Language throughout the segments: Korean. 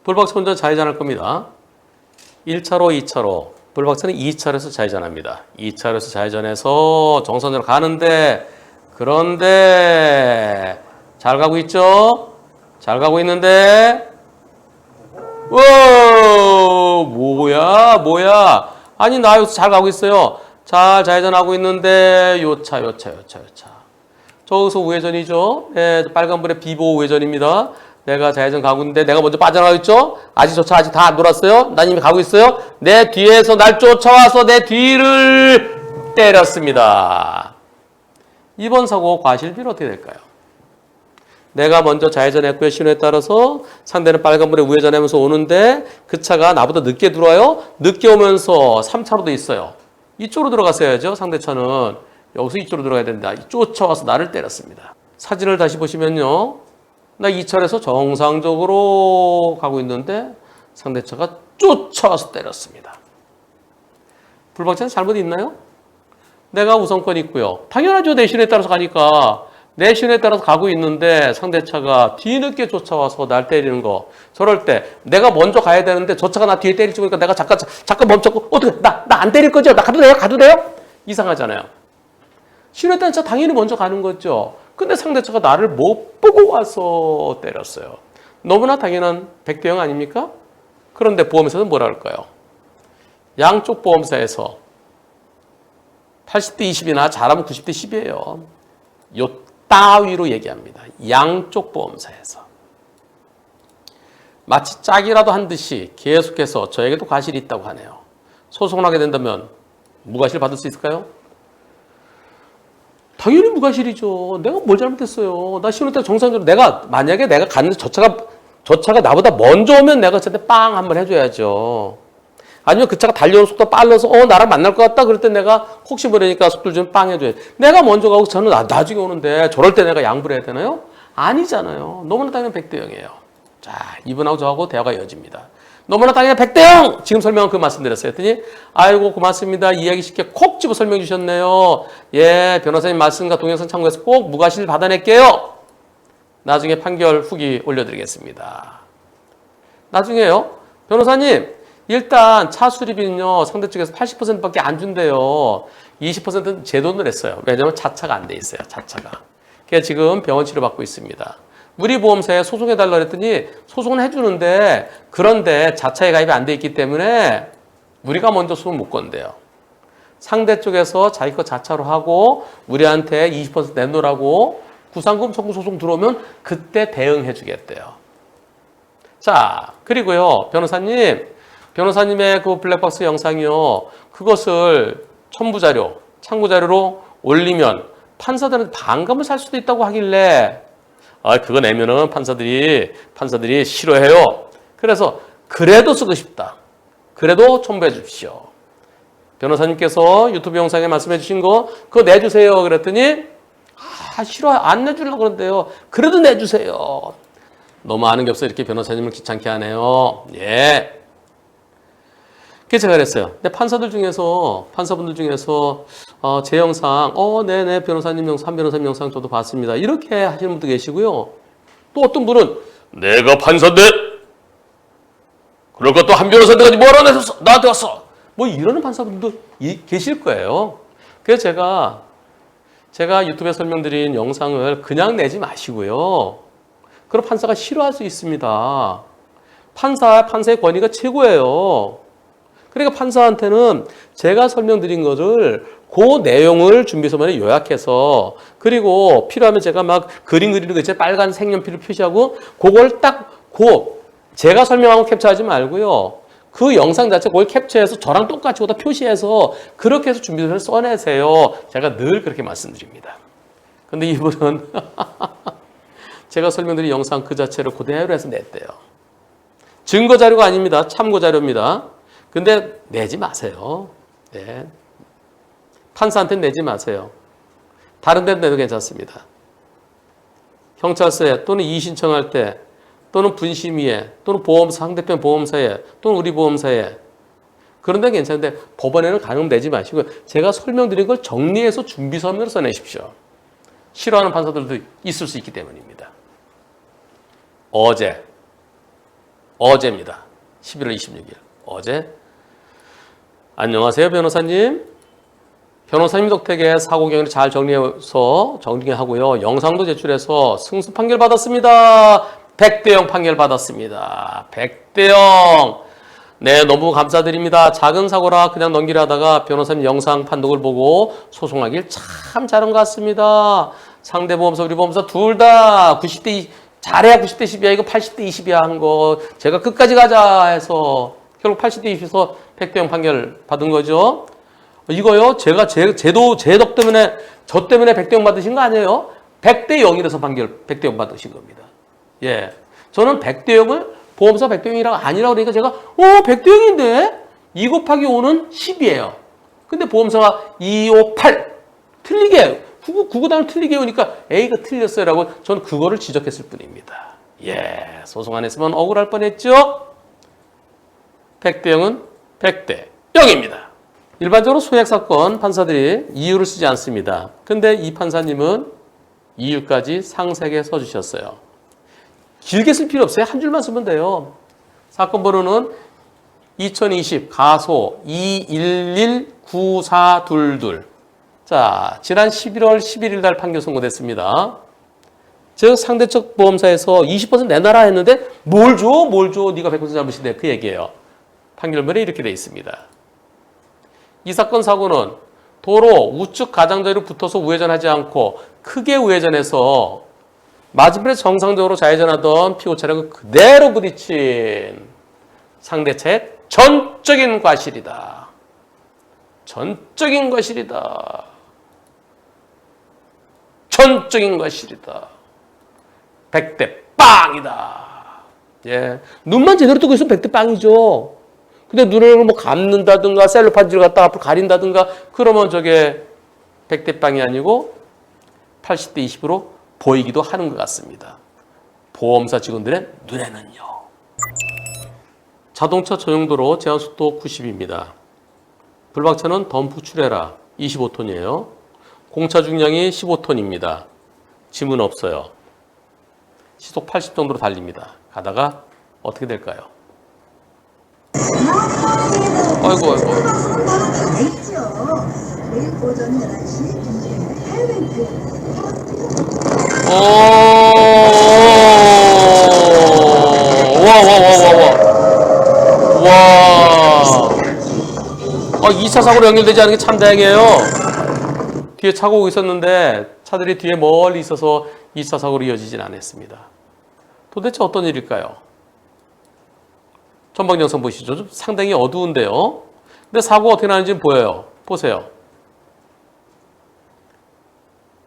불박차 운전 좌회전할 겁니다. 1차로, 2차로. 불박차는 2차로에서 좌회전합니다. 2차로에서 좌회전해서 정선으로 가는데 그런데 잘 가고 있죠? 잘 가고 있는데 뭐야? 아니 나 여기서 잘 가고 있어요. 잘 좌회전하고 있는데 요차. 저기서 우회전이죠. 네, 빨간불에 비보호 우회전입니다. 내가 좌회전 가고 있는데 내가 먼저 빠져나가고 있죠. 아직 저 차 아직 다 안 돌았어요. 난 이미 가고 있어요. 내 뒤에서 날 쫓아와서 내 뒤를 때렸습니다. 이번 사고 과실비는 어떻게 될까요? 내가 먼저 좌회전했고요. 신호에 따라서 상대는 빨간불에 우회전하면서 오는데 그 차가 나보다 늦게 들어와요. 늦게 오면서 3차로도 있어요. 이쪽으로 들어갔어야죠. 상대차는. 여기서 이쪽으로 들어가야 된다. 쫓아와서 나를 때렸습니다. 사진을 다시 보시면요. 나 2차로에서 정상적으로 가고 있는데 상대차가 쫓아와서 때렸습니다. 불박차는 잘못 있나요? 내가 우선권 있고요. 당연하죠. 내 신호에 따라서 가니까. 내 신호에 따라서 가고 있는데 상대차가 뒤늦게 쫓아와서 날 때리는 거. 저럴 때 내가 먼저 가야 되는데 저 차가 나 뒤에 때리지 보니까 내가 잠깐 멈췄고 어떻게 나 안 때릴 거죠? 나 가도 돼요? 이상하잖아요. 신호에 따른 차 당연히 먼저 가는 거죠. 근데 상대차가 나를 못 보고 와서 때렸어요. 너무나 당연한 100대 0 아닙니까? 그런데 보험사는 뭐라 할까요? 양쪽 보험사에서 80대 20이나 잘하면 90대 10이에요. 요 따위로 얘기합니다. 양쪽 보험사에서. 마치 짝이라도 한 듯이 계속해서 저에게도 과실이 있다고 하네요. 소송을 하게 된다면 무과실 받을 수 있을까요? 당연히 무과실이죠. 내가 뭘 잘못했어요. 나 신호 때 정상적으로 만약에 내가 갔는데 저 차가 나보다 먼저 오면 내가 저한테 빵 한번 해줘야죠. 아니면 그 차가 달려오는 속도가 빨라서 나랑 만날 것 같다. 그럴 때 내가 혹시 모르니까 속도를 좀 빵 해줘야지. 내가 먼저 가고 저는 나중에 오는데 저럴 때 내가 양보를 해야 되나요? 아니잖아요. 너무나 당연히 100대 0이에요. 자, 이분하고 저하고 대화가 이어집니다. 너무나 당연히 100대 0! 지금 설명은 그 말씀드렸어요. 했더니 아이고 고맙습니다. 이야기 쉽게 콕 집어 설명 주셨네요. 예, 변호사님 말씀과 동영상 참고해서 꼭 무과실 받아낼게요. 나중에 판결 후기 올려드리겠습니다. 나중에요. 변호사님 일단 차 수리비는요. 상대 쪽에서 80%밖에 안 준대요. 20%는 제 돈을 했어요. 왜냐하면 자차가 안 돼 있어요. 자차가. 그래서 지금 병원 치료받고 있습니다. 우리 보험사에 소송해달라 그랬더니 소송은 해주는데 그런데 자차에 가입이 안 돼 있기 때문에 우리가 먼저 소송 못 건대요. 상대 쪽에서 자기 거 자차로 하고 우리한테 20% 내놓으라고 구상금 청구 소송 들어오면 그때 대응해 주겠대요. 자, 그리고요. 변호사님의 그 블랙박스 영상이요. 그것을 첨부자료, 참고자료로 올리면 판사들한테 반감을 살 수도 있다고 하길래 그거 내면은 판사들이 싫어해요. 그래서 그래도 쓰고 싶다. 그래도 첨부해 주십시오. 변호사님께서 유튜브 영상에 말씀해 주신 거 그거 내주세요. 그랬더니 싫어 안 내주려고 그러는데요. 그래도 내주세요. 너무 아는 게 없어 이렇게 변호사님을 귀찮게 하네요. 예. 그래서 제가 그랬어요. 근데 판사분들 중에서 제 영상, 네네 변호사님 영상, 한 변호사님 영상 저도 봤습니다. 이렇게 하시는 분도 계시고요. 또 어떤 분은 내가 판사인데 그럴 것도 한 변호사한테 뭐라 내줬어? 나한테 왔어. 뭐 이러는 판사분들도 계실 거예요. 그래서 제가 유튜브에 설명드린 영상을 그냥 내지 마시고요. 그럼 판사가 싫어할 수 있습니다. 판사의 권위가 최고예요. 그러니까 판사한테는 제가 설명드린 것을 그 내용을 준비서면에 요약해서 그리고 필요하면 제가 막 그림 그리는 거 있잖아요. 빨간 색연필을 표시하고 그걸 딱 제가 설명하고 캡처하지 말고요. 그 영상 자체 그걸 캡처해서 저랑 똑같이 거기다 표시해서 그렇게 해서 준비서면을 써내세요. 제가 늘 그렇게 말씀드립니다. 근데 이분은 제가 설명드린 영상 그 자체를 그대로 해서 냈대요. 증거 자료가 아닙니다. 참고 자료입니다. 근데 내지 마세요. 네. 판사한테 내지 마세요. 다른 데는 내도 괜찮습니다. 경찰서에 또는 이의신청할 때 또는 분심위에 또는 상대편 보험사에 또는 우리 보험사에 그런 데는 괜찮은데 법원에는 가능 내지 마시고 제가 설명드린 걸 정리해서 준비서면으로 써내십시오. 싫어하는 판사들도 있을 수 있기 때문입니다. 어제입니다. 11월 26일. 어제. 안녕하세요, 변호사님. 변호사님 덕택에 사고 경위를 잘 정리하고요. 영상도 제출해서 승소 판결 받았습니다. 100대 0 판결 받았습니다. 100대 0. 네, 너무 감사드립니다. 작은 사고라 그냥 넘기려 하다가 변호사님 영상 판독을 보고 소송하길 참 잘한 것 같습니다. 상대 보험사, 우리 보험사 둘 다 90대 20, 잘해야 90대 10이야. 이거 80대 20이야 한 거. 제가 끝까지 가자 해서 결국 80대 20에서 100대 0 판결 받은 거죠. 이거요, 제가 제 덕 때문에, 저 때문에 100대 0 받으신 거 아니에요? 100대 0이라서 판결 100대 0 받으신 겁니다. 예. 저는 100대 0을 보험사 100대 0이라고 아니라고 그러니까 제가, 100대 0인데? 2 곱하기 5는 10이에요. 근데 보험사가 2, 5, 8. 틀리게, 국어 단어 틀리게 오니까 A가 틀렸어요. 라고 저는 그거를 지적했을 뿐입니다. 예. 소송 안 했으면 억울할 뻔 했죠? 100대 0은 100대 0입니다. 일반적으로 소액사건 판사들이 이유를 쓰지 않습니다. 근데 이 판사님은 이유까지 상세하게 써주셨어요. 길게 쓸 필요 없어요. 한 줄만 쓰면 돼요. 사건 번호는 2020 가소 2119422. 자, 지난 11월 11일 날 판결 선고됐습니다. 즉 상대적 보험사에서 20% 내놔라 했는데 뭘 줘? 네가 100% 잘못인데 그 얘기예요. 판결문에 이렇게 되어 있습니다. 이 사건 사고는 도로 우측 가장자리로 붙어서 우회전하지 않고 크게 우회전해서 맞은편에 정상적으로 좌회전하던 피고 차량을 그대로 부딪힌 상대차의 전적인 과실이다. 전적인 과실이다. 전적인 과실이다. 100대 빵이다. 예. 눈만 제대로 뜨고 있으면 100대 빵이죠. 근데 눈을 뭐 감는다든가 셀로판지를 갖다 앞으로 가린다든가 그러면 저게 100대 빵이 아니고 80대 20으로 보이기도 하는 것 같습니다. 보험사 직원들의 눈에는요. 자동차 전용도로 제한속도 90입니다. 블박차는 덤프 출해라 25톤이에요. 공차 중량이 15톤입니다. 짐은 없어요. 시속 80 정도로 달립니다. 가다가 어떻게 될까요? 아이고. 와. 2차 사고로 연결되지 않은 게 참 다행이에요. 뒤에 차가 오고 있었는데 차들이 뒤에 멀리 있어서 2차 사고로 이어지진 않았습니다. 도대체 어떤 일일까요? 전방 영상 보시죠. 좀 상당히 어두운데요. 근데 사고가 어떻게 나는지 보여요. 보세요.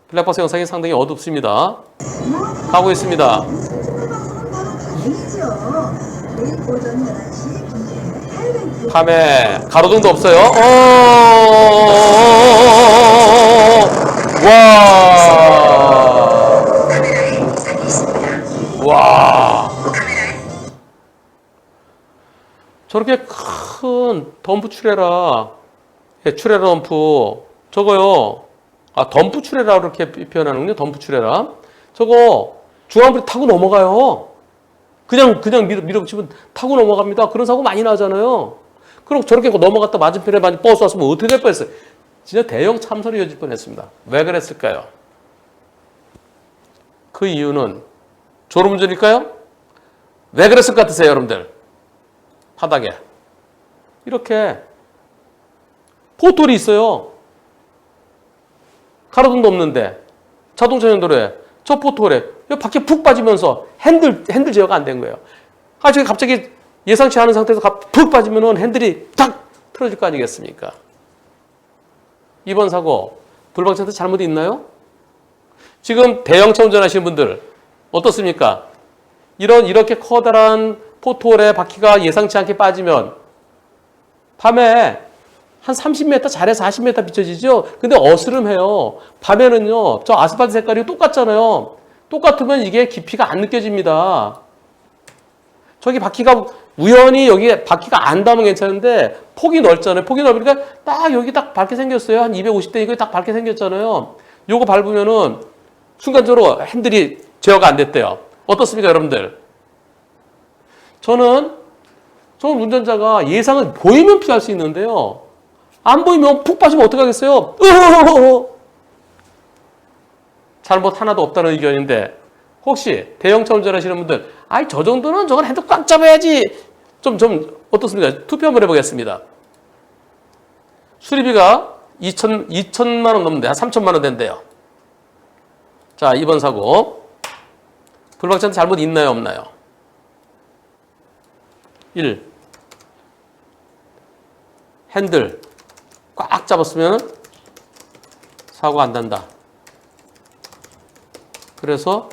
블랙박스 영상이 상당히 어둡습니다. 가고 있습니다. 밤에 가로등도 없어요. 와. 저렇게 큰 덤프 출해라. 출해라 덤프. 저거요. 덤프 출해라 그렇게 표현하는군요. 덤프 출해라. 저거 중앙불이 타고 넘어가요. 그냥 밀어붙이면 타고 넘어갑니다. 그런 사고 많이 나잖아요. 그럼 저렇게 넘어갔다 맞은편에 버스 왔으면 어떻게 될 뻔했어요. 진짜 대형 참사로 이어질 뻔했습니다. 왜 그랬을까요? 그 이유는 졸음운전일까요? 왜 그랬을 것 같으세요, 여러분들? 바닥에 이렇게 포톨이 있어요. 가로등도 없는데 자동차 전도로에 저 포톨에 밖에 푹 빠지면서 핸들 제어가 안 된 거예요. 갑자기 예상치 않은 상태에서 푹 빠지면은 핸들이 탁 틀어질 거 아니겠습니까? 이번 사고 불박차한테 잘못이 있나요? 지금 대형차 운전하시는 분들 어떻습니까? 이렇게 커다란 포톨에 바퀴가 예상치 않게 빠지면 밤에 한 30m, 잘해서 40m 비춰지죠? 근데 어스름해요. 밤에는요, 저 아스팔트 색깔이 똑같잖아요. 똑같으면 이게 깊이가 안 느껴집니다. 저기 바퀴가 우연히 여기 바퀴가 안 닿으면 괜찮은데 폭이 넓잖아요. 폭이 넓으니까 딱 여기 딱 밝게 생겼어요. 한 250대 이거 딱 밝게 생겼잖아요. 요거 밟으면은 순간적으로 핸들이 제어가 안 됐대요. 어떻습니까, 여러분들? 저는 운전자가 예상은 보이면 피할 수 있는데요. 안 보이면 푹 빠지면 어떡하겠어요? 잘못 하나도 없다는 의견인데 혹시 대형차 운전하시는 분들 아이 저 정도는 저건 핸들 꽉 잡아야지 좀 어떻습니까? 투표 한번 해보겠습니다. 수리비가 2천만 원 넘는데 한 3천만 원 된대요. 자, 이번 사고 불박차는 잘못 있나요 없나요? 1. 핸들 꽉 잡았으면 사고가 안 난다. 그래서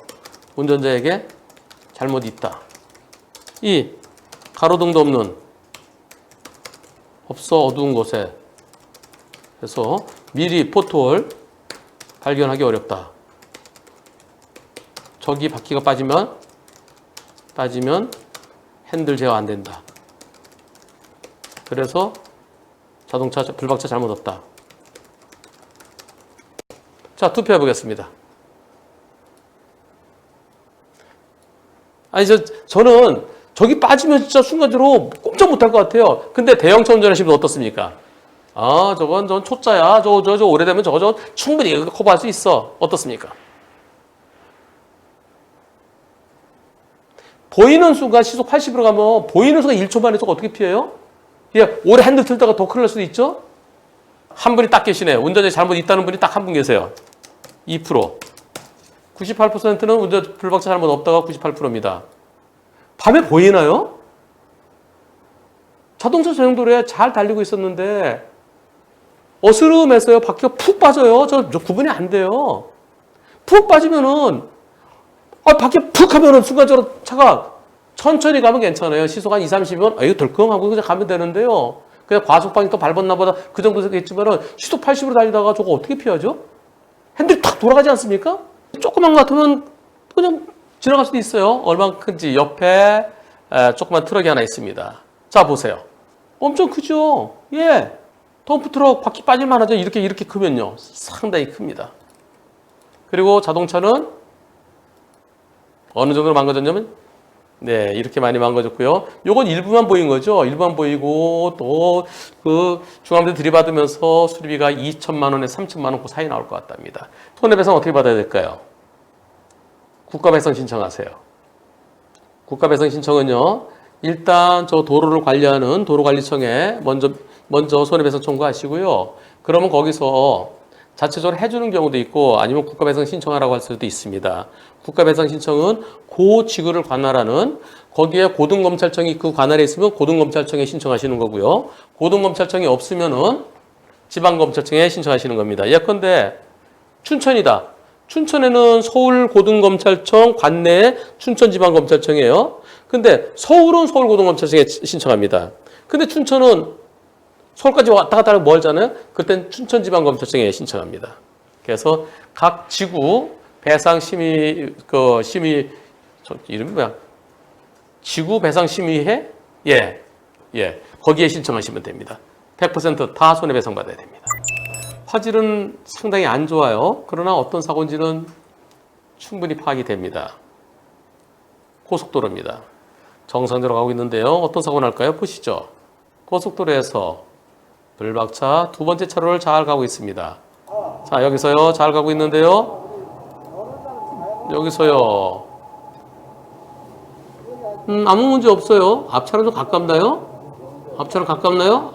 운전자에게 잘못이 있다. 2. 가로등도 없어 어두운 곳에 그래서 미리 포트홀 발견하기 어렵다. 저기 바퀴가 빠지면 핸들 제어 안 된다. 그래서 자동차 불박차 잘못 없다. 자, 투표해 보겠습니다. 아니 저는 저기 빠지면 진짜 순간적으로 꼼짝 못할 것 같아요. 근데 대형차 운전하시는 분 어떻습니까? 아, 저건 초짜야. 저 오래되면 저거 충분히 커버할 수 있어. 어떻습니까? 보이는 순간 시속 80으로 가면 보이는 순간 1초 만에 저거 어떻게 피해요? 예, 오래 핸들 틀다가 더 큰일 날 수도 있죠? 한 분이 딱 계시네. 운전자에 잘못 있다는 분이 딱 한 분 계세요. 2%. 98%는 운전 불박차 잘못 없다가 98%입니다. 밤에 보이나요? 자동차 전용도로에 잘 달리고 있었는데 어스름해서요. 바퀴가 푹 빠져요. 저 구분이 안 돼요. 푹 빠지면은 바퀴 푹 하면은 순간적으로 차가 천천히 가면 괜찮아요. 시속 한 2, 30이면 이거 덜컹하고 그냥 가면 되는데요. 그냥 과속방이 또 밟았나 보다 그 정도 했지만은 시속 80으로 달리다가 저거 어떻게 피하죠? 핸들이 탁 돌아가지 않습니까? 조그만 것 같으면 그냥 지나갈 수도 있어요. 얼마나 큰지 옆에 조그만 트럭이 하나 있습니다. 자, 보세요. 엄청 크죠? 예. 덤프트럭 바퀴 빠질만 하죠? 이렇게 크면요. 상당히 큽니다. 그리고 자동차는 어느 정도로 망가졌냐면 네, 이렇게 많이 망가졌고요. 요건 일부만 보인 거죠. 일부만 보이고 또 그 중앙대 들이받으면서 수리비가 2천만 원에 3천만 원 그 사이 나올 것 같답니다. 손해배상 어떻게 받아야 될까요? 국가배상 신청하세요. 국가배상 신청은요. 일단 저 도로를 관리하는 도로관리청에 먼저 손해배상 청구하시고요. 그러면 거기서 자체적으로 해주는 경우도 있고 아니면 국가배상 신청하라고 할 수도 있습니다. 국가배상 신청은 고지구를 관할하는 거기에 고등검찰청이 그 관할에 있으면 고등검찰청에 신청하시는 거고요. 고등검찰청이 없으면은 지방검찰청에 신청하시는 겁니다. 예컨대 춘천이다. 춘천에는 서울고등검찰청 관내에 춘천지방검찰청이에요. 근데 서울은 서울고등검찰청에 신청합니다. 근데 춘천은 서울까지 왔다 갔다 하면 멀잖아요. 그땐 춘천지방검찰청에 신청합니다. 그래서 각 지구 배상심의 이름이 뭐야? 지구배상심의회? 예. 거기에 신청하시면 됩니다. 100% 다 손해배상 받아야 됩니다. 화질은 상당히 안 좋아요. 그러나 어떤 사고인지는 충분히 파악이 됩니다. 고속도로입니다. 정상적으로 가고 있는데요. 어떤 사고 날까요? 보시죠. 고속도로에서 불박차 두 번째 차로를 잘 가고 있습니다. 자, 여기서요. 잘 가고 있는데요. 여기서요. 아무 문제 없어요. 앞차는 좀 가깝나요? 앞차는 가깝나요?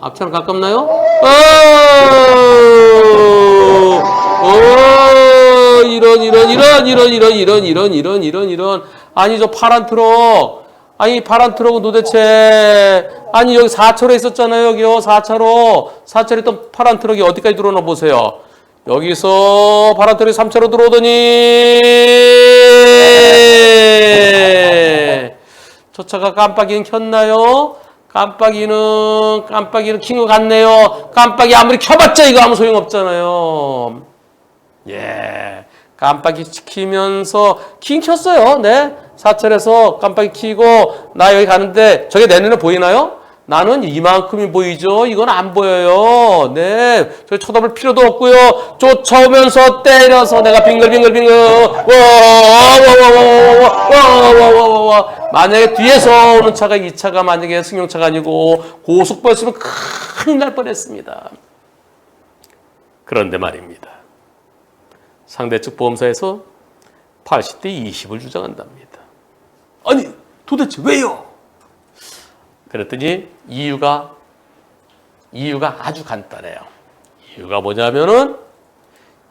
이런. 아니, 저 파란 트럭. 아니, 파란 트럭은 도대체, 아니, 여기 4차로에 있었잖아요, 여기요. 4차로에 있던 파란 트럭이 어디까지 들어오나 보세요. 여기서 파란 트럭이 3차로 들어오더니, 저 차가 깜빡이는 켰나요? 깜빡이는 킨 것 같네요. 깜빡이 아무리 켜봤자 이거 아무 소용없잖아요. 예. 깜빡이 키면서 킹 켰어요. 네. 사찰에서 깜빡이 켜고 나 여기 가는데 저게 내 눈에 보이나요? 나는 이만큼이 보이죠? 이건 안 보여요. 네. 저 쳐다볼 필요도 없고요. 쫓아오면서 때려서 내가 빙글빙글빙글, 와. 만약에 뒤에서 오는 차가 이 차가 만약에 승용차가 아니고 고속버스면 큰일 날 뻔했습니다. 그런데 말입니다. 상대 측 보험사에서 80대 20을 주장한답니다. 아니, 도대체 왜요? 그랬더니 이유가 아주 간단해요. 이유가 뭐냐면은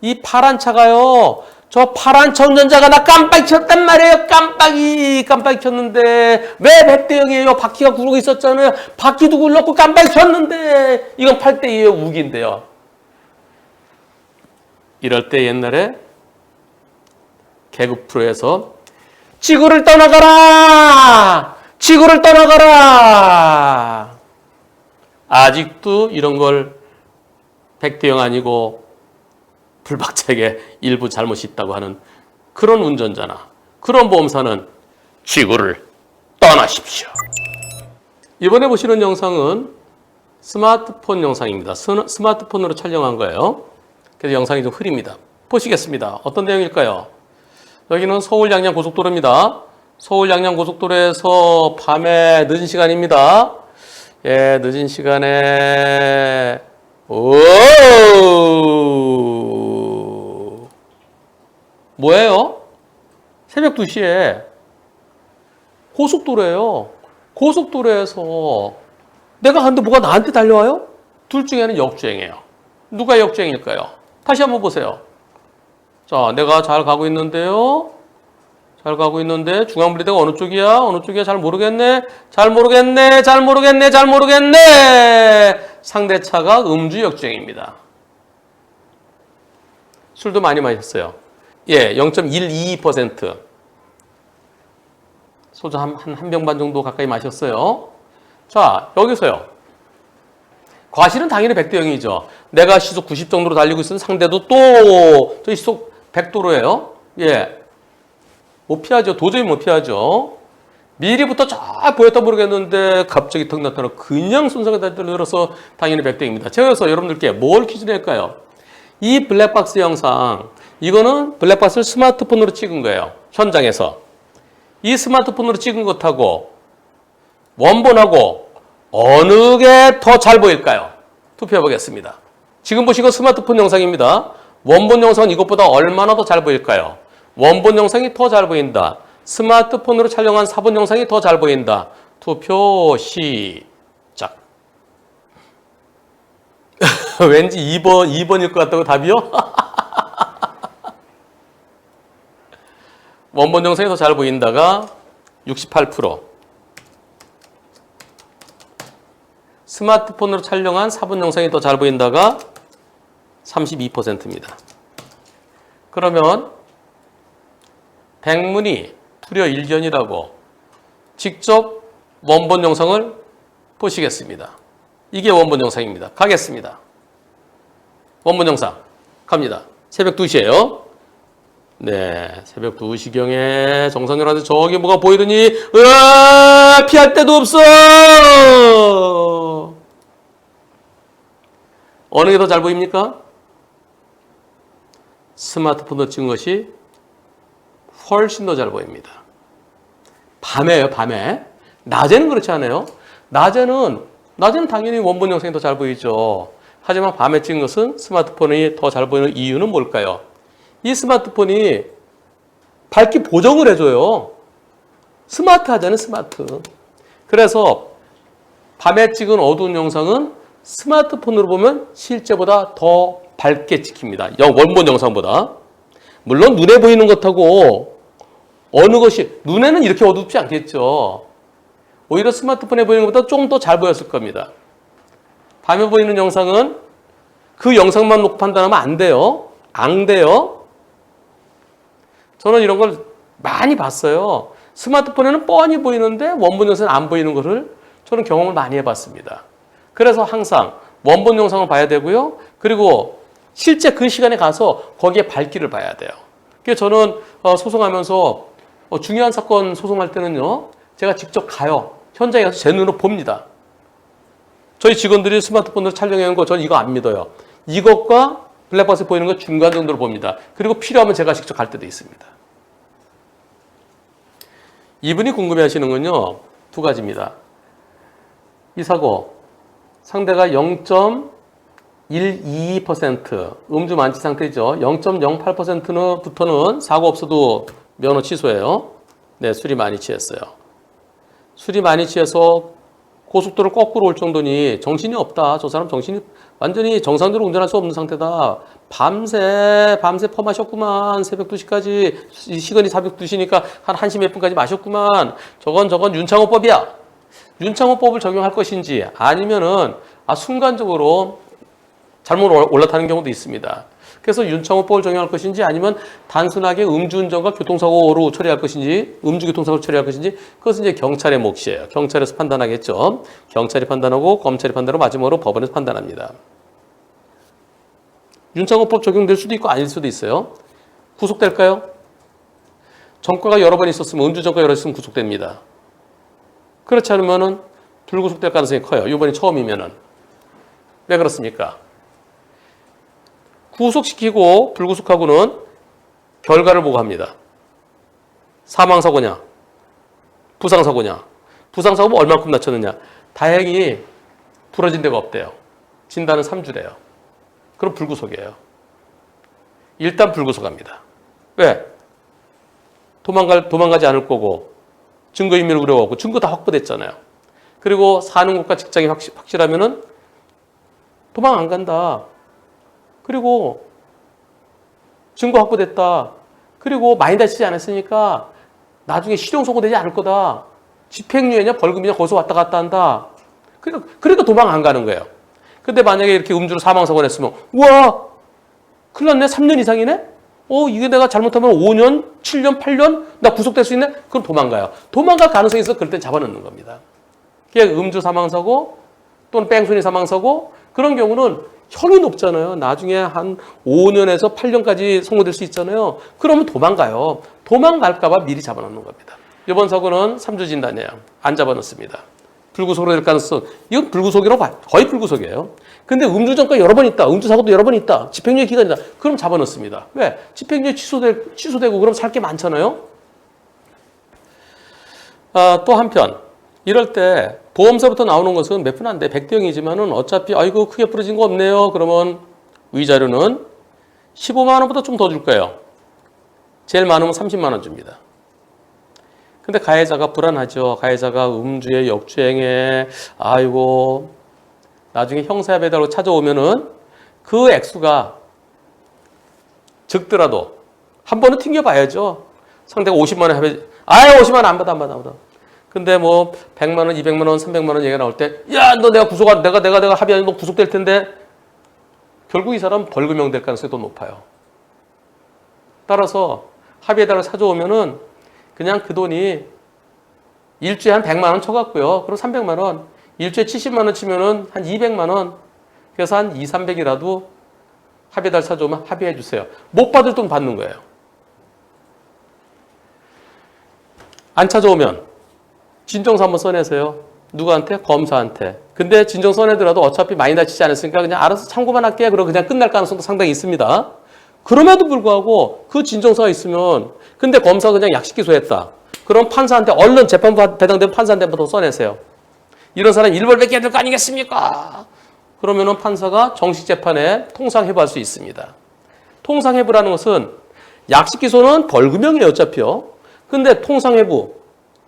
이 파란 차가요. 저 파란 차 운전자가 나 깜빡이 켰단 말이에요. 깜빡이 켰는데 왜 100대 0이에요? 바퀴가 구르고 있었잖아요. 바퀴도 굴렀고 깜빡이 켰는데 이건 8대 2예요. 우기인데요. 이럴 때 옛날에 개그 프로에서 지구를 떠나가라! 지구를 떠나가라! 아직도 이런 걸 100대 0 아니고 불박차에게 일부 잘못이 있다고 하는 그런 운전자나 그런 보험사는 지구를 떠나십시오. 이번에 보시는 영상은 스마트폰 영상입니다. 스마트폰으로 촬영한 거예요. 그래서 영상이 좀 흐립니다. 보시겠습니다. 어떤 내용일까요? 여기는 서울 양양 고속도로입니다. 서울 양양 고속도로에서 밤에 늦은 시간입니다. 예, 늦은 시간에 뭐예요? 새벽 2시에 고속도로예요. 고속도로에서 내가 가는데 뭐가 나한테 달려와요? 둘 중에는 역주행이에요. 누가 역주행일까요? 다시 한번 보세요. 자, 내가 잘 가고 있는데요. 잘 가고 있는데 중앙분리대가 어느 쪽이야? 어느 쪽이야? 잘 모르겠네. 상대차가 음주 역주행입니다. 술도 많이 마셨어요. 예, 0.122%. 소주 한 병 반 정도 가까이 마셨어요. 자, 여기서요. 과실은 당연히 100대 0이죠. 내가 시속 90 정도로 달리고 있으면 상대도 또 저 시속 100도로예요. 예. 못 피하죠. 도저히 못 피하죠. 미리부터 쫙 보였다 모르겠는데 갑자기 턱 나타나 그냥 순서가 달려들어서 당연히 100대 0입니다. 제가 그래서 여러분들께 뭘 퀴즈 낼까요? 이 블랙박스 영상, 이거는 블랙박스를 스마트폰으로 찍은 거예요. 현장에서. 이 스마트폰으로 찍은 것하고 원본하고 어느 게 더 잘 보일까요? 투표해 보겠습니다. 지금 보신 건 스마트폰 영상입니다. 원본 영상은 이것보다 얼마나 더 잘 보일까요? 원본 영상이 더 잘 보인다. 스마트폰으로 촬영한 사본 영상이 더 잘 보인다. 투표 시작. 왠지 2번일 것 같다고 답이요? 원본 영상이 더 잘 보인다가 68%. 스마트폰으로 촬영한 사본 영상이 더 잘 보인다가 32%입니다. 그러면 백문이 불여일견이라고 직접 원본 영상을 보시겠습니다. 이게 원본 영상입니다. 가겠습니다. 원본 영상 갑니다. 새벽 2시에요. 네, 새벽 2시경에 정상열한테 저기 뭐가 보이더니 으아, 피할 데도 없어. 어느 게 더 잘 보입니까? 스마트폰으로 찍은 것이 훨씬 더 잘 보입니다. 밤에요, 밤에. 낮에는 그렇지 않아요. 낮에는 당연히 원본 영상이 더 잘 보이죠. 하지만 밤에 찍은 것은 스마트폰이 더 잘 보이는 이유는 뭘까요? 이 스마트폰이 밝기 보정을 해줘요. 스마트하잖아요, 스마트. 그래서 밤에 찍은 어두운 영상은 스마트폰으로 보면 실제보다 더 밝게 찍힙니다. 원본 영상보다. 물론 눈에 보이는 것하고 어느 것이 눈에는 이렇게 어둡지 않겠죠. 오히려 스마트폰에 보이는 것보다 좀 더 잘 보였을 겁니다. 밤에 보이는 영상은 그 영상만 놓고 판단하면 안 돼요. 안 돼요. 저는 이런 걸 많이 봤어요. 스마트폰에는 뻔히 보이는데 원본 영상은 안 보이는 것을 저는 경험을 많이 해봤습니다. 그래서 항상 원본 영상을 봐야 되고요. 그리고 실제 그 시간에 가서 거기에 밝기를 봐야 돼요. 그래서 저는 소송하면서 중요한 사건 소송할 때는요. 제가 직접 가요. 현장에 가서 제 눈으로 봅니다. 저희 직원들이 스마트폰으로 촬영해온 거 저는 이거 안 믿어요. 이것과 블랙박스에 보이는 거 중간 정도로 봅니다. 그리고 필요하면 제가 직접 갈 때도 있습니다. 이분이 궁금해하시는 건요. 두 가지입니다. 이 사고 상대가 0.122% 음주 만취 상태죠. 0.08%부터는 사고 없어도 면허 취소예요. 네, 술이 많이 취했어요. 술이 많이 취해서 고속도로 거꾸로 올 정도니 정신이 없다. 저 사람 정신이 완전히 정상적으로 운전할 수 없는 상태다. 밤새 퍼마셨구만. 새벽 2시까지 시간이 새벽 2시니까 한 1시 몇 분까지 마셨구만. 저건 윤창호법이야. 윤창호법을 적용할 것인지 아니면은 순간적으로 잘못 올라타는 경우도 있습니다. 그래서 윤창호법을 적용할 것인지 아니면 단순하게 음주운전과 교통사고로 처리할 것인지 음주교통사고로 처리할 것인지 그것은 이제 경찰의 몫이에요. 경찰에서 판단하겠죠. 경찰이 판단하고 검찰이 판단하고 마지막으로 법원에서 판단합니다. 윤창호법 적용될 수도 있고 아닐 수도 있어요. 구속될까요? 전과가 여러 번 있었으면 음주전과 여러 번 있으면 구속됩니다. 그렇지 않으면은 불구속될 가능성이 커요. 이번이 처음이면은. 왜 그렇습니까? 구속시키고 불구속하고는 결과를 보고 합니다. 사망사고냐? 부상사고냐? 부상사고 얼마큼 다쳤느냐? 다행히 부러진 데가 없대요. 진단은 3주래요. 그럼 불구속이에요. 일단 불구속합니다. 왜? 도망가지 않을 거고 증거인멸 우려가 없고 증거 다 확보됐잖아요. 그리고 사는 곳과 직장이 확실하면은 도망 안 간다. 그리고 증거 확보됐다. 그리고 많이 다치지 않았으니까 나중에 실형 선고되지 않을 거다. 집행유예냐 벌금이냐 거기서 왔다 갔다 한다. 그러니까 도망 안 가는 거예요. 근데 만약에 이렇게 음주로 사망사고 냈으면 우와 큰일 났네. 3년 이상이네. 이게 내가 잘못하면 5년, 7년, 8년 나 구속될 수 있네. 그럼 도망가요. 도망갈 가능성이 있어. 그럴 땐 잡아넣는 겁니다. 그냥 음주 사망사고 또는 뺑소니 사망사고 그런 경우는 형이 높잖아요. 나중에 한 5년에서 8년까지 선고될 수 있잖아요. 그러면 도망가요. 도망갈까 봐 미리 잡아놓는 겁니다. 이번 사고는 3주 진단이에요. 안 잡아놓습니다. 불구속으로 될 가능성. 이건 불구속이라고 봐요. 거의 불구속이에요. 근데 음주전과 여러 번 있다. 음주사고도 여러 번 있다. 집행유예 기간이다. 그럼 잡아넣습니다. 왜? 집행유예 취소되고 그럼 살 게 많잖아요. 또 한편 이럴 때 보험사부터 나오는 것은 몇 푼 안 돼. 100대 0이지만은 어차피 아이고 크게 부러진 거 없네요. 그러면 위자료는 15만 원보다 좀 더 줄 거예요. 제일 많으면 30만 원 줍니다. 근데 가해자가 불안하죠. 가해자가 음주에 역주행에 아이고 나중에 형사배달로 찾아오면은 그 액수가 적더라도 한 번은 튕겨봐야죠. 상대가 50만 원 합의 50만 원 안 받아. 근데 뭐 100만 원, 200만 원, 300만 원 얘기가 나올 때 야, 너 내가 내가 합의하는 너 구속될 텐데 결국 이 사람 벌금형 될 가능성이 더 높아요. 따라서 합의에다가 찾아오면은 그냥 그 돈이 일주에 한 100만 원 쳐갖고요. 그럼 300만 원. 일주에 70만 원 치면은 한 200만 원. 그래서 한 2, 300이라도 합의달 찾아오면 합의해 주세요. 못 받을 돈 받는 거예요. 안 찾아오면 진정서 한번 써내세요. 누구한테? 검사한테. 근데 진정서 써내더라도 어차피 많이 다치지 않았으니까 그냥 알아서 참고만 할게. 그러고 그냥 끝날 가능성도 상당히 있습니다. 그럼에도 불구하고 그 진정서가 있으면 근데 검사가 그냥 약식 기소했다. 그럼 판사한테 얼른 재판부 배당된 판사한테 한번 더 써내세요. 이런 사람 일벌백해야 될 거 아니겠습니까? 그러면은 판사가 정식 재판에 통상해부할 수 있습니다. 통상해부라는 것은 약식 기소는 벌금형이에요, 어차피요. 근데 통상해부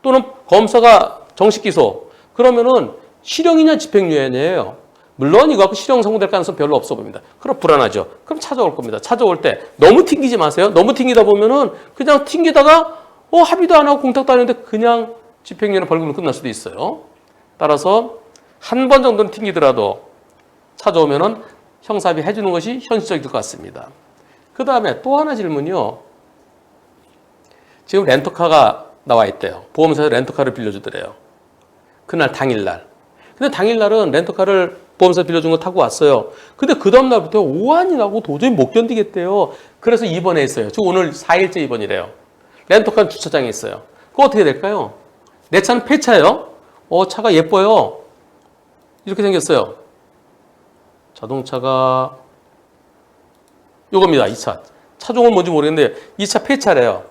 또는 검사가 정식 기소 그러면은 실형이냐 집행유예냐예요. 물론 이거 갖고 실형 선고될 가능성 별로 없어 보입니다. 그럼 불안하죠. 그럼 찾아올 겁니다. 찾아올 때 너무 튕기지 마세요. 너무 튕기다 보면은 그냥 튕기다가 합의도 안 하고 공탁도 안 했는데 그냥 집행유예나 벌금으로 끝날 수도 있어요. 따라서 한 번 정도는 튕기더라도 찾아오면은 형사합의 해주는 것이 현실적일 것 같습니다. 그 다음에 또 하나 질문이요. 지금 렌터카가 나와 있대요. 보험사에서 렌터카를 빌려주더래요. 그날 당일날. 근데 당일날은 렌터카를 보험사 빌려준 거 타고 왔어요. 근데 그 다음날부터 오한이 나고 도저히 못 견디겠대요. 그래서 입원했어요. 저 오늘 4일째 입원이래요. 렌터카는 주차장에 있어요. 그거 어떻게 될까요? 내 차는 폐차예요. 차가 예뻐요. 이렇게 생겼어요. 자동차가 요겁니다. 2차. 차종은 뭔지 모르겠는데 2차 폐차래요.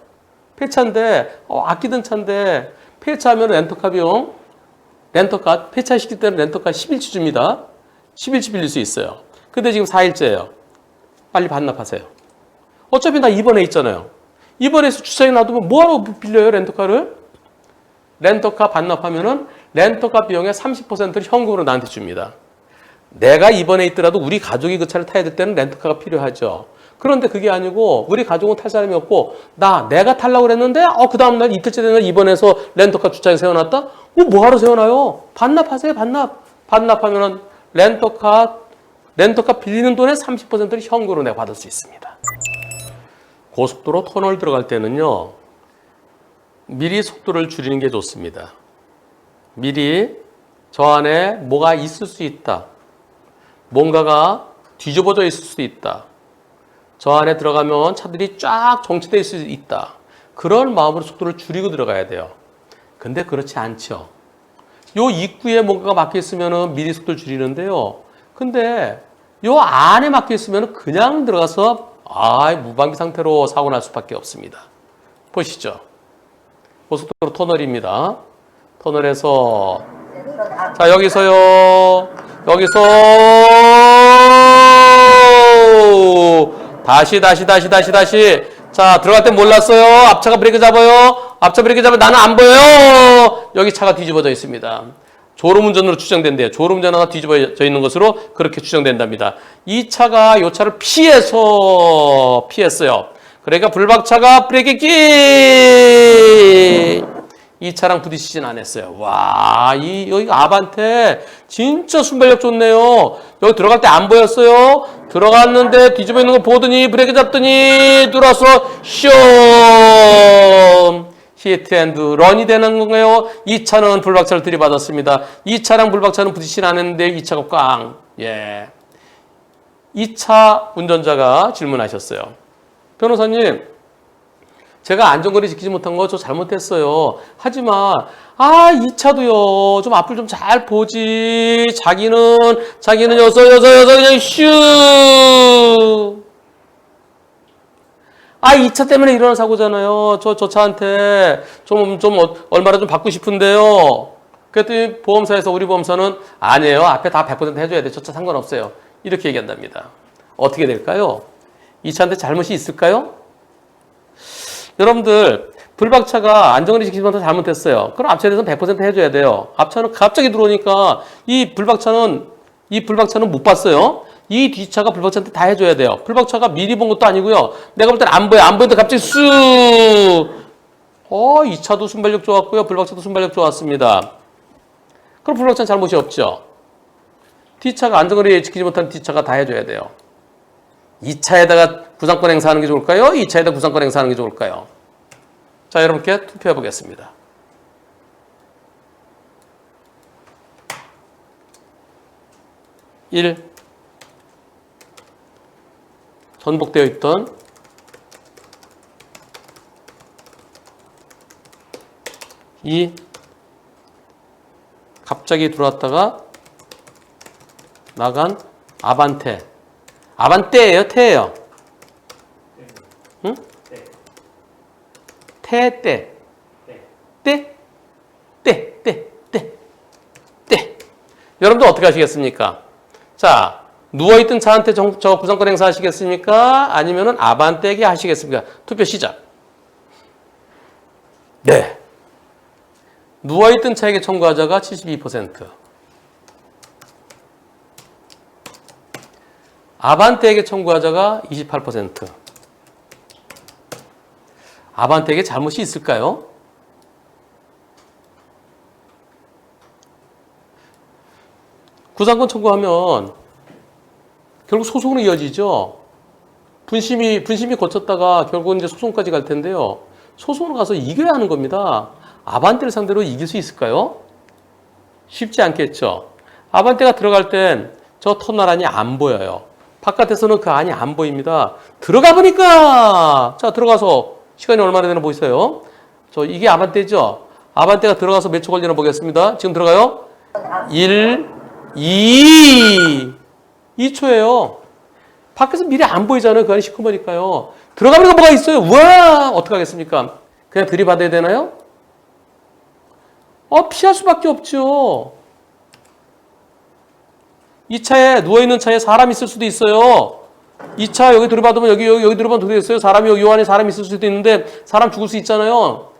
폐차인데 아끼던 차인데 폐차하면 렌터카 비용 렌터카 폐차시킬 때는 렌터카 10일치 줍니다. 10일치 빌릴 수 있어요. 근데 지금 4일째예요. 빨리 반납하세요. 어차피 나 이번에 있잖아요. 이번에서 주차장에 놔두면 뭐하러 빌려요 렌터카를? 렌터카 반납하면은 렌터카 비용의 30%를 현금으로 나한테 줍니다. 내가 이번에 있더라도 우리 가족이 그 차를 타야 될 때는 렌터카가 필요하죠. 그런데 그게 아니고 우리 가족은 탈 사람이 없고 내가 타려고 그랬는데 그 다음날 이틀째 되는 날 입원해서 렌터카 주차장에 세워놨다? 뭐하러 세워놔요? 반납하세요. 반납하면은 렌터카 빌리는 돈의 30%를 현금으로 내가 받을 수 있습니다. 고속도로 터널 들어갈 때는요. 미리 속도를 줄이는 게 좋습니다. 미리 저 안에 뭐가 있을 수 있다. 뭔가가 뒤집어져 있을 수도 있다. 저 안에 들어가면 차들이 쫙 정체되어 있을 수 있다. 그런 마음으로 속도를 줄이고 들어가야 돼요. 근데 그렇지 않죠. 요 입구에 뭔가가 막혀 있으면 미리 속도를 줄이는데요. 근데 요 안에 막혀 있으면 그냥 들어가서 무방비 상태로 사고 날 수밖에 없습니다. 보시죠. 고속도로 터널입니다. 터널에서 자 여기서 다시 자 들어갈 때 몰랐어요. 앞차가 브레이크 잡아요. 앞차 브레이크 잡으면 나는 안 보여요. 여기 차가 뒤집어져 있습니다. 졸음운전으로 추정된대요. 졸음운전 하나 뒤집어져 있는 것으로 그렇게 추정된답니다. 이 차가 이 차를 피했어요. 그러니까 불박차가 브레이크 끼! 이 차랑 부딪히진 않았어요. 여기가 아반떼 진짜 순발력 좋네요. 여기 들어갈 때 안 보였어요. 들어갔는데 뒤집어 있는 거 보더니 브레이크 잡더니 들어와서 숑! 히트앤런이 되는 건가요? 이 차는 불박차를 들이받았습니다. 이 차랑 불박차는 부딪히진 않았는데 이 차가 꽝. 예. 이 차 운전자가 질문하셨어요. 변호사님, 제가 안전거리 지키지 못한 거 저 잘못했어요. 하지만 이 차도요. 좀 앞을 좀 잘 보지. 자기는 여서 그냥 슈. 이 차 때문에 일어난 사고잖아요. 저 차한테 얼마나 좀 받고 싶은데요. 그랬더니 보험사에서 우리 보험사는 아니에요. 앞에 다 100% 해줘야 돼. 저 차 상관없어요. 이렇게 얘기한답니다. 어떻게 될까요? 이 차한테 잘못이 있을까요? 여러분들 불박차가 안전거리 지키지 못해서 잘못했어요. 그럼 앞차에 대해서는 100% 해줘야 돼요. 앞차는 갑자기 들어오니까 이 불박차는 못 봤어요. 이 뒤차가 불박차한테 다 해줘야 돼요. 불박차가 미리 본 것도 아니고요. 내가 볼 때는 안 보이는데 갑자기 쑥! 이 차도 순발력 좋았고요. 불박차도 순발력 좋았습니다. 그럼 불박차는 잘못이 없죠. 뒤차가 안전거리 지키지 못한 뒤차가 다 해줘야 돼요. 이 차에다가 구상권 행사하는 게 좋을까요? 이 차에다 구상권 행사하는 게 좋을까요? 자, 여러분께 투표해 보겠습니다. 1. 전복되어 있던 2. 갑자기 들어왔다가 나간 아반떼. 아반떼예요, 태예요? 응? 태. 여러분들 어떻게 하시겠습니까? 자, 누워있던 차한테 저 구상권 행사 하시겠습니까? 아니면은 아반떼에게 하시겠습니까? 투표 시작. 네. 누워있던 차에게 청구하자가 72%. 아반떼에게 청구하자가 28%. 아반떼에게 잘못이 있을까요? 구상권 청구하면 결국 소송으로 이어지죠. 분심이 거쳤다가 결국은 이제 소송까지 갈 텐데요. 소송으로 가서 이겨야 하는 겁니다. 아반떼를 상대로 이길 수 있을까요? 쉽지 않겠죠. 아반떼가 들어갈 땐 저 터널 안이 안 보여요. 바깥에서는 그 안이 안 보입니다. 들어가 보니까 자 들어가서 시간이 얼마나 되나 보이세요? 이게 아반떼죠. 아반떼가 들어가서 몇 초 걸리나 보겠습니다. 지금 들어가요? 1, 2초예요. 밖에서 미리 안 보이잖아요. 그 안에 시커머니까요. 들어가면 뭐가 있어요? 우와! 어떡하겠습니까? 그냥 들이받아야 되나요? 피할 수밖에 없죠. 이 차에, 누워있는 차에 사람이 있을 수도 있어요. 이 차 여기 들이받으면 여기 들이받으면 되겠어요. 사람이 여기 요 안에 사람이 있을 수도 있는데 사람 죽을 수 있잖아요.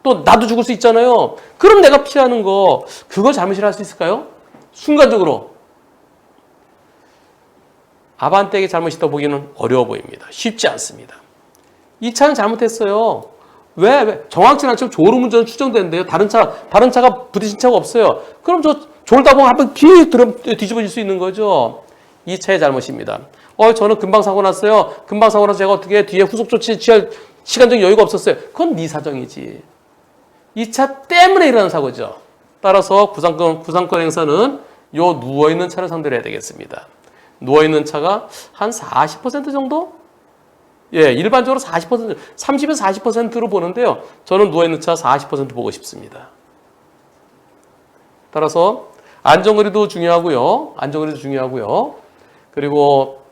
또 나도 죽을 수 있잖아요. 그럼 내가 피하는 거, 그걸 잘못이라 할 수 있을까요? 순간적으로. 아반떼에게 잘못이다 보기는 어려워 보입니다. 쉽지 않습니다. 이 차는 잘못했어요. 왜? 정확치 않지만 졸음운전 추정되는데요. 다른 차가 부딪힌 차가 없어요. 그럼 저 졸다 보면 한번 뒤집어질 수 있는 거죠. 이 차의 잘못입니다. 저는 금방 사고 났어요. 금방 사고 나서 제가 어떻게 뒤에 후속 조치 취할 시간적인 여유가 없었어요. 그건 네 사정이지. 이 차 때문에 일어난 사고죠. 따라서 구상권 행사는 요 누워있는 차를 상대로 해야 되겠습니다. 누워있는 차가 한 40% 정도? 예, 일반적으로 40%, 30에서 40%로 보는데요. 저는 누워있는 차 40% 보고 싶습니다. 따라서 안전거리도 중요하고요. 그리고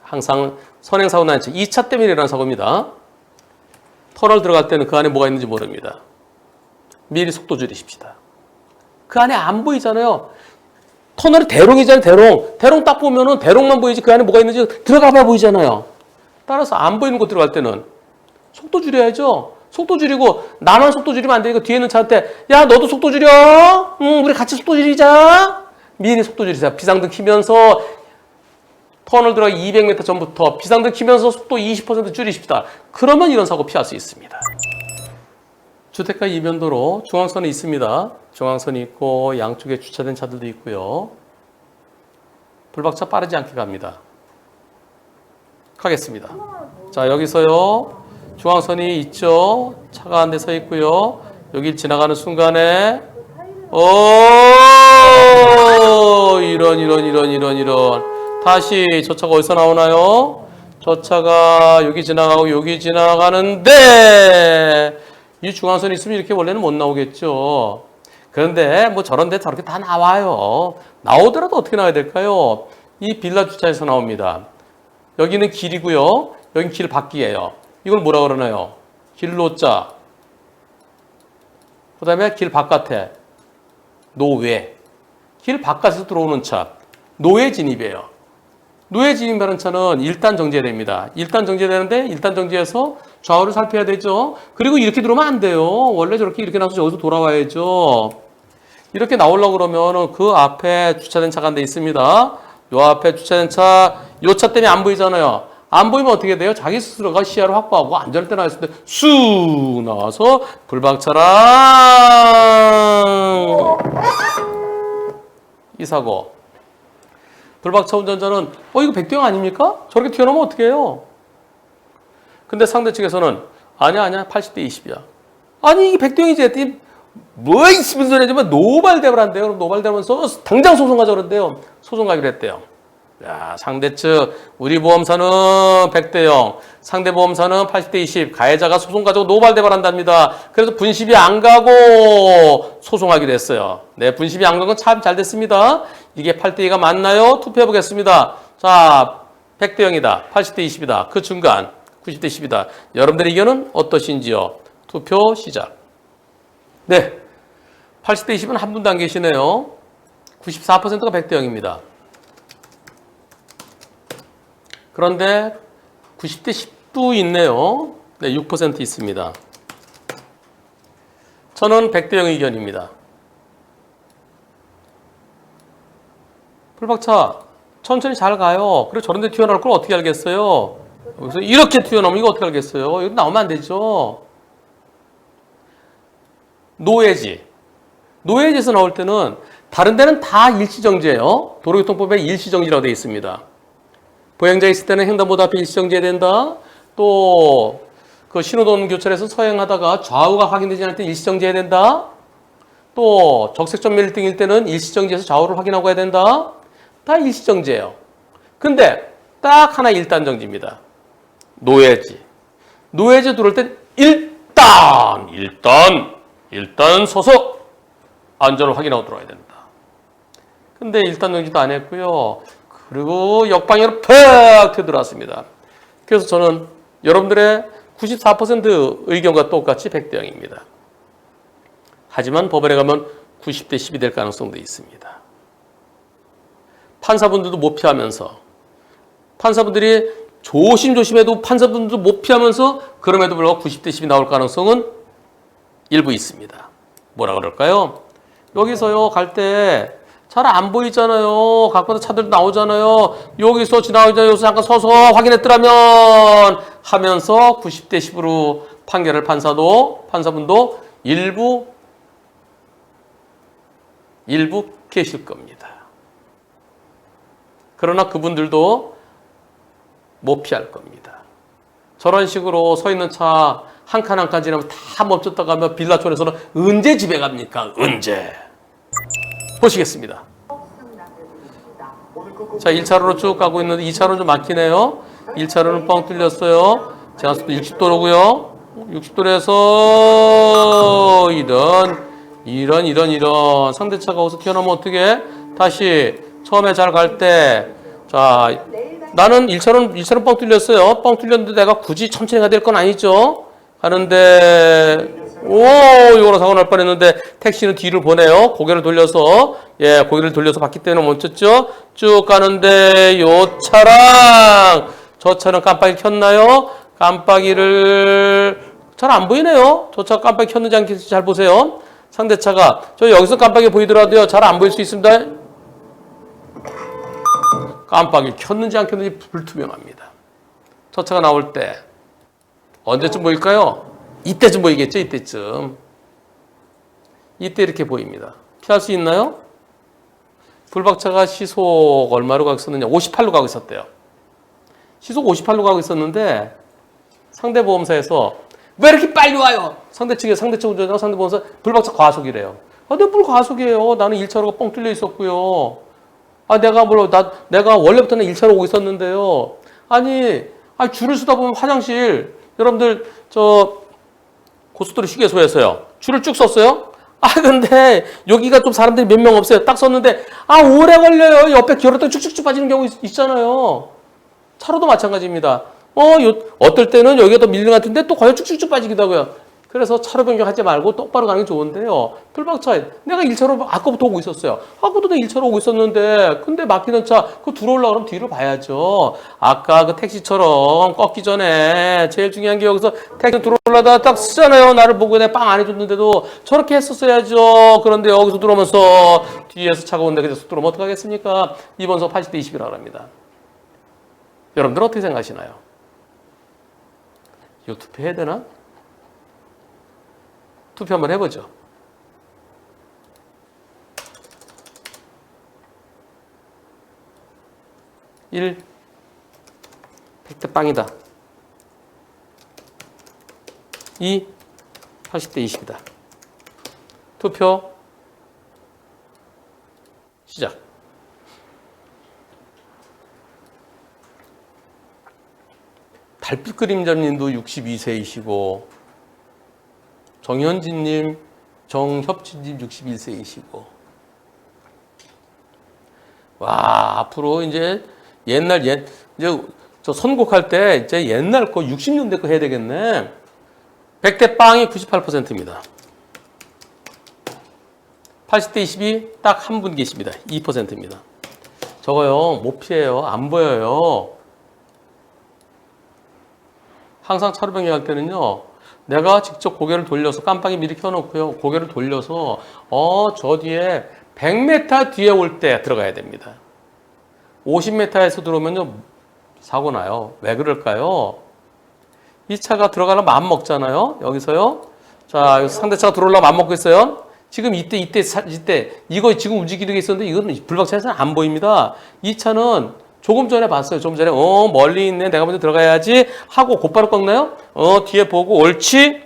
항상 선행사고 난 차, 이 차 때문에 일어난 사고입니다. 터널 들어갈 때는 그 안에 뭐가 있는지 모릅니다. 미리 속도 줄이십시다. 그 안에 안 보이잖아요. 터널이 대롱이잖아요. 대롱 딱 보면은 대롱만 보이지 그 안에 뭐가 있는지 들어가봐야 보이잖아요. 따라서 안 보이는 곳 들어갈 때는 속도 줄여야죠. 속도 줄이고 나만 속도 줄이면 안 되니까 뒤에 있는 차한테 야 너도 속도 줄여. 우리 같이 속도 줄이자. 미리 속도 줄이세요. 비상등 켜면서 터널 들어가기 200m 전부터 비상등 켜면서 속도 20% 줄이십시다. 그러면 이런 사고 피할 수 있습니다. 주택가 이면도로 중앙선이 있습니다. 중앙선이 있고 양쪽에 주차된 차들도 있고요. 불박차 빠르지 않게 갑니다. 가겠습니다. 자, 여기서요. 중앙선이 있죠. 차가 한 대 서 있고요. 여기 지나가는 순간에 이런. 다시 저 차가 어디서 나오나요? 저 차가 여기 지나가고 여기 지나가는데 이 중앙선이 있으면 이렇게 원래는 못 나오겠죠. 그런데 뭐 저런데 저렇게 다 나와요. 나오더라도 어떻게 나와야 될까요? 이 빌라 주차에서 나옵니다. 여기는 길이고요. 여기는 길 밖이에요. 이걸 뭐라 그러나요? 길로자. 그 다음에 길 바깥에 노외. 길 바깥에서 들어오는 차. 노외 진입이에요. 노외 진입하는 차는 1단 정지됩니다. 1단 정지되는데 1단 정지해서 좌우를 살펴야 되죠. 그리고 이렇게 들어오면 안 돼요. 원래 저렇게 이렇게 나와서 여기서 돌아와야죠. 이렇게 나오려고 그러면 그 앞에 주차된 차가 한 대 있습니다. 요 앞에 주차된 차, 요 차 때문에 안 보이잖아요. 안 보이면 어떻게 돼요? 자기 스스로가 시야를 확보하고 안전할 때 나왔을 때 쑥 나와서 불박차랑 이 사고. 불박차 운전자는 이거 백대형 아닙니까? 저렇게 튀어나오면 어떻게 해요? 근데 상대 측에서는 아니야 80대 20이야. 아니 이게 백대형이지 했더니 뭐 있으면 소리지만 노발대발 한대요. 그럼 노발대면서 당장 소송하자 그런데요. 소송 가기로 했대요. 야, 상대 측 우리 보험사는 100대0, 상대 보험사는 80대 20, 가해자가 소송 가지고 노발대발 한답니다. 그래서 분심이 안 가고 소송하기로 했어요. 네, 분심이 안 간 건 참 잘 됐습니다. 이게 8대2가 맞나요? 투표해 보겠습니다. 자, 100대0이다. 80대 20이다. 그 중간 90대 10이다. 여러분들의 의견은 어떠신지요? 투표 시작. 네, 80대 20은 한 분도 안 계시네요. 94%가 100대0입니다. 그런데 90대 10도 있네요. 네, 6% 있습니다. 저는 100대0 의견입니다. 불박차 천천히 잘 가요. 그리고 저런 데 튀어나올 걸 어떻게 알겠어요? 여기서 이렇게 튀어나오면 이거 어떻게 알겠어요? 이거 나오면 안 되죠. 노예지. 노예지에서 나올 때는 다른 데는 다 일시정지예요. 도로교통법에 일시정지라고 되어 있습니다. 보행자 있을 때는 횡단보도 앞에 일시정지해야 된다. 또 그 신호등 교차로에서 서행하다가 좌우가 확인되지 않을 때 일시정지해야 된다. 또 적색전 밀등일 때는 일시정지해서 좌우를 확인하고 해야 된다. 다 일시정지예요. 근데 딱 하나 1단 정지입니다. 노예지. 노예지 들어올 땐 일단 서서 안전을 확인하고 들어와야 된다. 근데 일단 연기도 안 했고요. 그리고 역방향으로 팍 튀어들어왔습니다. 그래서 저는 여러분들의 94% 의견과 똑같이 100대 0입니다. 하지만 법원에 가면 90대 10이 될 가능성도 있습니다. 판사분들도 못 피하면서, 판사분들이 조심조심해도 판사분들도 못 피하면서 그럼에도 불구하고 90대 10이 나올 가능성은 일부 있습니다. 뭐라 그럴까요? 여기서요 갈 때 잘 안 보이잖아요. 가끔가다 차들 나오잖아요. 여기서 지나가잖아요. 여기서 잠깐 서서 확인했더라면 하면서 90대 10으로 판결을 판사분도 일부 계실 겁니다. 그러나 그분들도 못 피할 겁니다. 저런 식으로 서 있는 차 한 칸 한 칸 지나면 다 멈췄다 가면 빌라촌에서는 언제 집에 갑니까? 언제? 보시겠습니다. 자, 1차로로 쭉 가고 있는데 2차로는 좀 막히네요. 1차로는 뻥 뚫렸어요. 제한속도 60도로고요. 60도로에서 이런 상대차가 어디서 튀어나오면 어떻게? 다시 처음에 잘 갈 때, 자, 나는 1차로는 뻥 뚫렸어요. 뻥 뚫렸는데 내가 굳이 천천히 가야 될 건 아니죠. 하는데 이거로 사고 날 뻔했는데 택시는 뒤를 보내요. 고개를 돌려서 바퀴 때문에 멈췄죠. 쭉 가는데 요 차랑 저 차는 깜빡이 켰나요? 깜빡이를 잘 안 보이네요. 저 차 깜빡이 켰는지 안 켰는지 잘 보세요. 상대차가 저 여기서 깜빡이 보이더라도요 잘 안 보일 수 있습니다. 깜빡이 켰는지 안 켰는지 불투명합니다. 저 차가 나올 때 언제쯤 보일까요? 이때쯤 보이겠죠, 이때쯤. 이때 이렇게 보입니다. 피할 수 있나요? 불박차가 시속 얼마로 가고 있었느냐? 58로 가고 있었대요. 시속 58로 가고 있었는데 상대 보험사에서 왜 이렇게 빨리 와요? 상대 운전자가 상대 보험사 불박차 과속이래요. 내가 뭘 과속이에요? 나는 1차로가 뻥 뚫려 있었고요. 내가 원래부터는 1차로 오고 있었는데요. 줄을 서다 보면 화장실 여러분들 고속도로 휴게소에서요. 줄을 쭉 섰어요. 근데 여기가 좀 사람들이 몇 명 없어요. 딱 섰는데 오래 걸려요. 옆에 기어렸다가 쭉쭉쭉 빠지는 경우 있잖아요. 차로도 마찬가지입니다. 어떨 때는 여기가 더 밀린 것 같은데 또 거의 쭉쭉쭉 빠지기도 하고요. 그래서 차로 변경하지 말고 똑바로 가는 게 좋은데요. 불박차 내가 1차로 아까부터 오고 있었어요. 아까부터 내가 1차로 오고 있었는데 근데 막히는 차 그거 들어오려고 그러면 뒤를 봐야죠. 아까 그 택시처럼 꺾기 전에 제일 중요한 게 여기서 택시 들어오려다가 딱 쓰잖아요. 나를 보고 내가 빵 안 해줬는데도 저렇게 했었어야죠. 그런데 여기서 들어오면서 뒤에서 차가 온데 그래서 들어오면 어떡하겠습니까? 이번석 80대 20이라고 합니다. 여러분들 어떻게 생각하시나요? 이거 투표해야 되나? 투표 한번 해보죠. 1. 100대 빵이다. 2. 80대 20이다. 투표 시작. 달빛 그림자님도 62세이시고 정현진님, 정협진님 61세이시고 앞으로 이제 이제 저 선곡할 때 이제 옛날 거 60년대 거 해야 되겠네. 100대 빵이 98%입니다. 80대 20이 딱 한 분 계십니다. 2%입니다. 저거요 못 피해요. 안 보여요. 항상 차로 변경할 때는요. 내가 직접 고개를 돌려서 깜빡이 미리 켜놓고요. 고개를 돌려서 저 뒤에 100m 뒤에 올 때 들어가야 됩니다. 50m에서 들어오면요. 사고 나요. 왜 그럴까요? 이 차가 들어가려면 마음 먹잖아요. 여기서요. 자, 여기서 상대차가 들어오려면 마음 먹고 있어요. 지금 이때 이거 지금 움직이는 게 있었는데 이거는 불박차에서는 안 보입니다. 이 차는 조금 전에 봤어요. 조금 전에 멀리 있네. 내가 먼저 들어가야지 하고 곧바로 꺾나요? 뒤에 보고 옳지?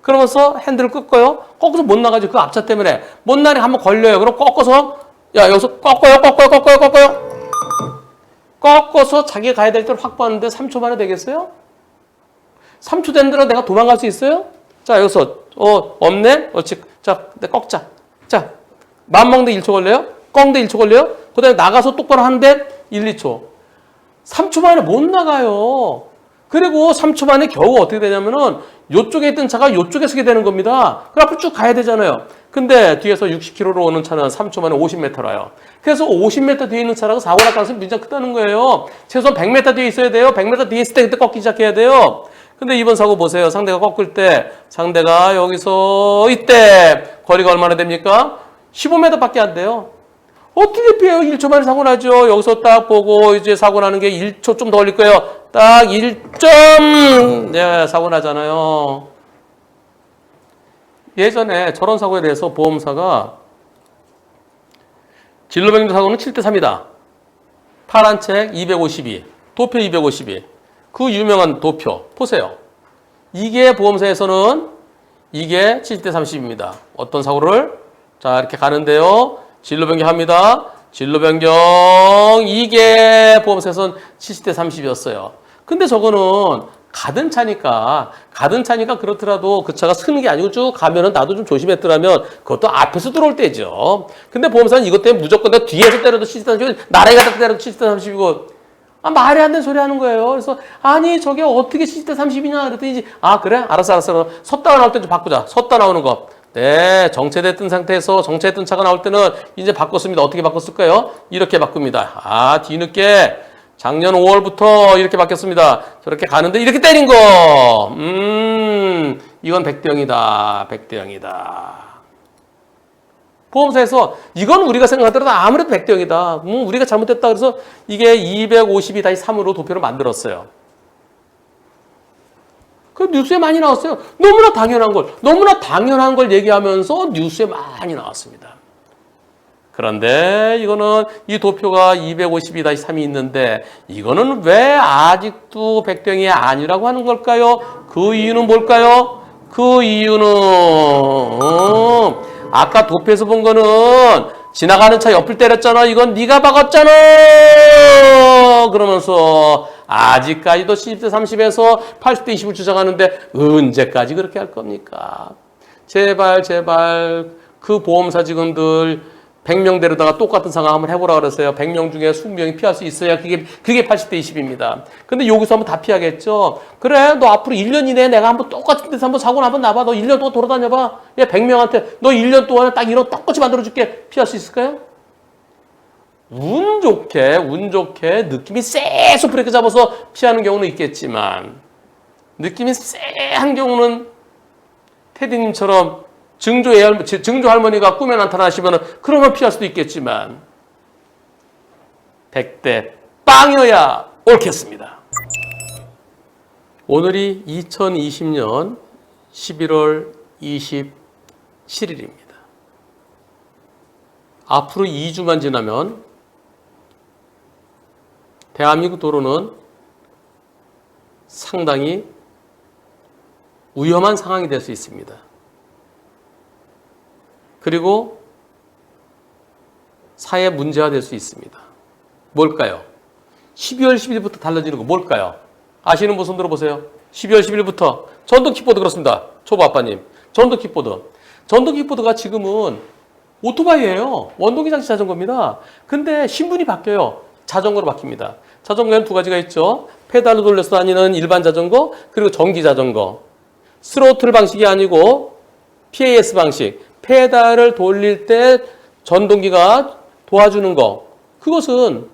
그러면서 핸들을 꺾어요. 꺾어서 못 나가죠. 그 앞차 때문에. 못 나게 한번 걸려요. 그럼 꺾어서 여기서 꺾어요. 꺾어서 자기가 가야 될 때를 확보하는데 3초 만에 되겠어요? 3초 된 데로 내가 도망갈 수 있어요? 자, 여기서 없네? 자, 꺾자. 자, 마음 먹는데 1초 걸려요? 꽝대 1초 걸려요? 그 다음에 나가서 똑바로 하는데 1, 2초. 3초 만에 못 나가요. 그리고 3초 만에 겨우 어떻게 되냐면은 요쪽에 있던 차가 요쪽에 서게 되는 겁니다. 그 앞으로 쭉 가야 되잖아요. 근데 뒤에서 60km로 오는 차는 3초 만에 50m 와요. 그래서 50m 뒤에 있는 차라고 사고 날 가능성이 굉장히 크다는 거예요. 최소한 100m 뒤에 있어야 돼요. 100m 뒤에 있을 때 그때 꺾기 시작해야 돼요. 근데 이번 사고 보세요. 상대가 꺾을 때 상대가 여기서 이때 거리가 얼마나 됩니까? 15m밖에 안 돼요. 어떻게 피해요? 1초 만에 사고 나죠. 여기서 딱 보고 이제 사고 나는 게 1초 좀 더 걸릴 거예요. 딱 1점 네, 사고 나잖아요. 예전에 저런 사고에 대해서 보험사가 진로병조 사고는 7대3이다. 파란 책 252, 도표 252. 그 유명한 도표 보세요. 이게 보험사에서는 이게 7대30입니다. 어떤 사고를? 자 이렇게 가는데요. 진로 변경합니다. 진로 변경 이게 보험사에서는 70대30이었어요. 근데 저거는 가든 차니까 그렇더라도 그 차가 서는 게 아니고 쭉 가면은 나도 좀 조심했더라면 그것도 앞에서 들어올 때죠. 근데 보험사는 이것 때문에 무조건 내 뒤에서 때려도 70대30이고 나라에 가다 때려도 70대30이고 아, 말이 안 되는 소리 하는 거예요. 그래서 아니 저게 어떻게 70대30이냐 그랬더니 아 그래? 알았어. 섰다가 나올 때 좀 바꾸자. 섰다 나오는 거. 네, 정체됐던 상태에서 정체했던 차가 나올 때는 이제 바꿨습니다. 어떻게 바꿨을까요? 이렇게 바꿉니다. 아, 뒤늦게 작년 5월부터 이렇게 바뀌었습니다. 저렇게 가는데 이렇게 때린 거. 이건 100대 0이다. 100대 0이다. 보험사에서 이건 우리가 생각하더라도 아무래도 100대 0이다. 우리가 잘못했다. 그래서 이게 252-3으로 도표를 만들었어요. 그 뉴스에 많이 나왔어요. 너무나 당연한 걸 얘기하면서 뉴스에 많이 나왔습니다. 그런데 이거는 이 도표가 252-3이 있는데 이거는 왜 아직도 100대 0이 아니라고 하는 걸까요? 그 이유는 뭘까요? 그 이유는 아까 도표에서 본 거는 지나가는 차 옆을 때렸잖아. 이건 네가 박았잖아. 그러면서 아직까지도 70대30에서 80대 20을 주장하는데 언제까지 그렇게 할 겁니까? 제발 그 보험사 직원들 100명대로다가 똑같은 상황 한번 해보라 그랬어요. 100명 중에 20명이 피할 수 있어야 그게 80대 20입니다. 근데 여기서 한번 다 피하겠죠? 그래, 너 앞으로 1년 이내에 내가 한번 똑같은 데서 한번 사고 한번 나봐. 너 1년 동안 돌아다녀봐. 얘 100명한테 너 1년 동안에 딱 이런 똑같이 만들어줄게. 피할 수 있을까요? 운 좋게 느낌이 쎄서 브레이크 잡아서 피하는 경우는 있겠지만 느낌이 쎄한 경우는 테디님처럼 증조 할머니가 꿈에 나타나시면 그러면 피할 수도 있겠지만 100대 빵이어야 옳겠습니다. 오늘이 2020년 11월 27일입니다. 앞으로 2주만 지나면 대한민국 도로는 상당히 위험한 상황이 될 수 있습니다. 그리고 사회 문제화 될 수 있습니다. 뭘까요? 12월 10일부터 달라지는 거 뭘까요? 아시는 분 손 들어보세요. 12월 10일부터 전동 킥보드 그렇습니다. 초보 아빠님. 전동 킥보드가 지금은 오토바이예요. 원동기 장치 자전거입니다. 근데 신분이 바뀌어요. 자전거로 바뀝니다. 자전거에는 두 가지가 있죠. 페달로 돌려서 다니는 일반 자전거 그리고 전기 자전거. 스로틀 방식이 아니고 PAS 방식. 페달을 돌릴 때 전동기가 도와주는 거. 그것은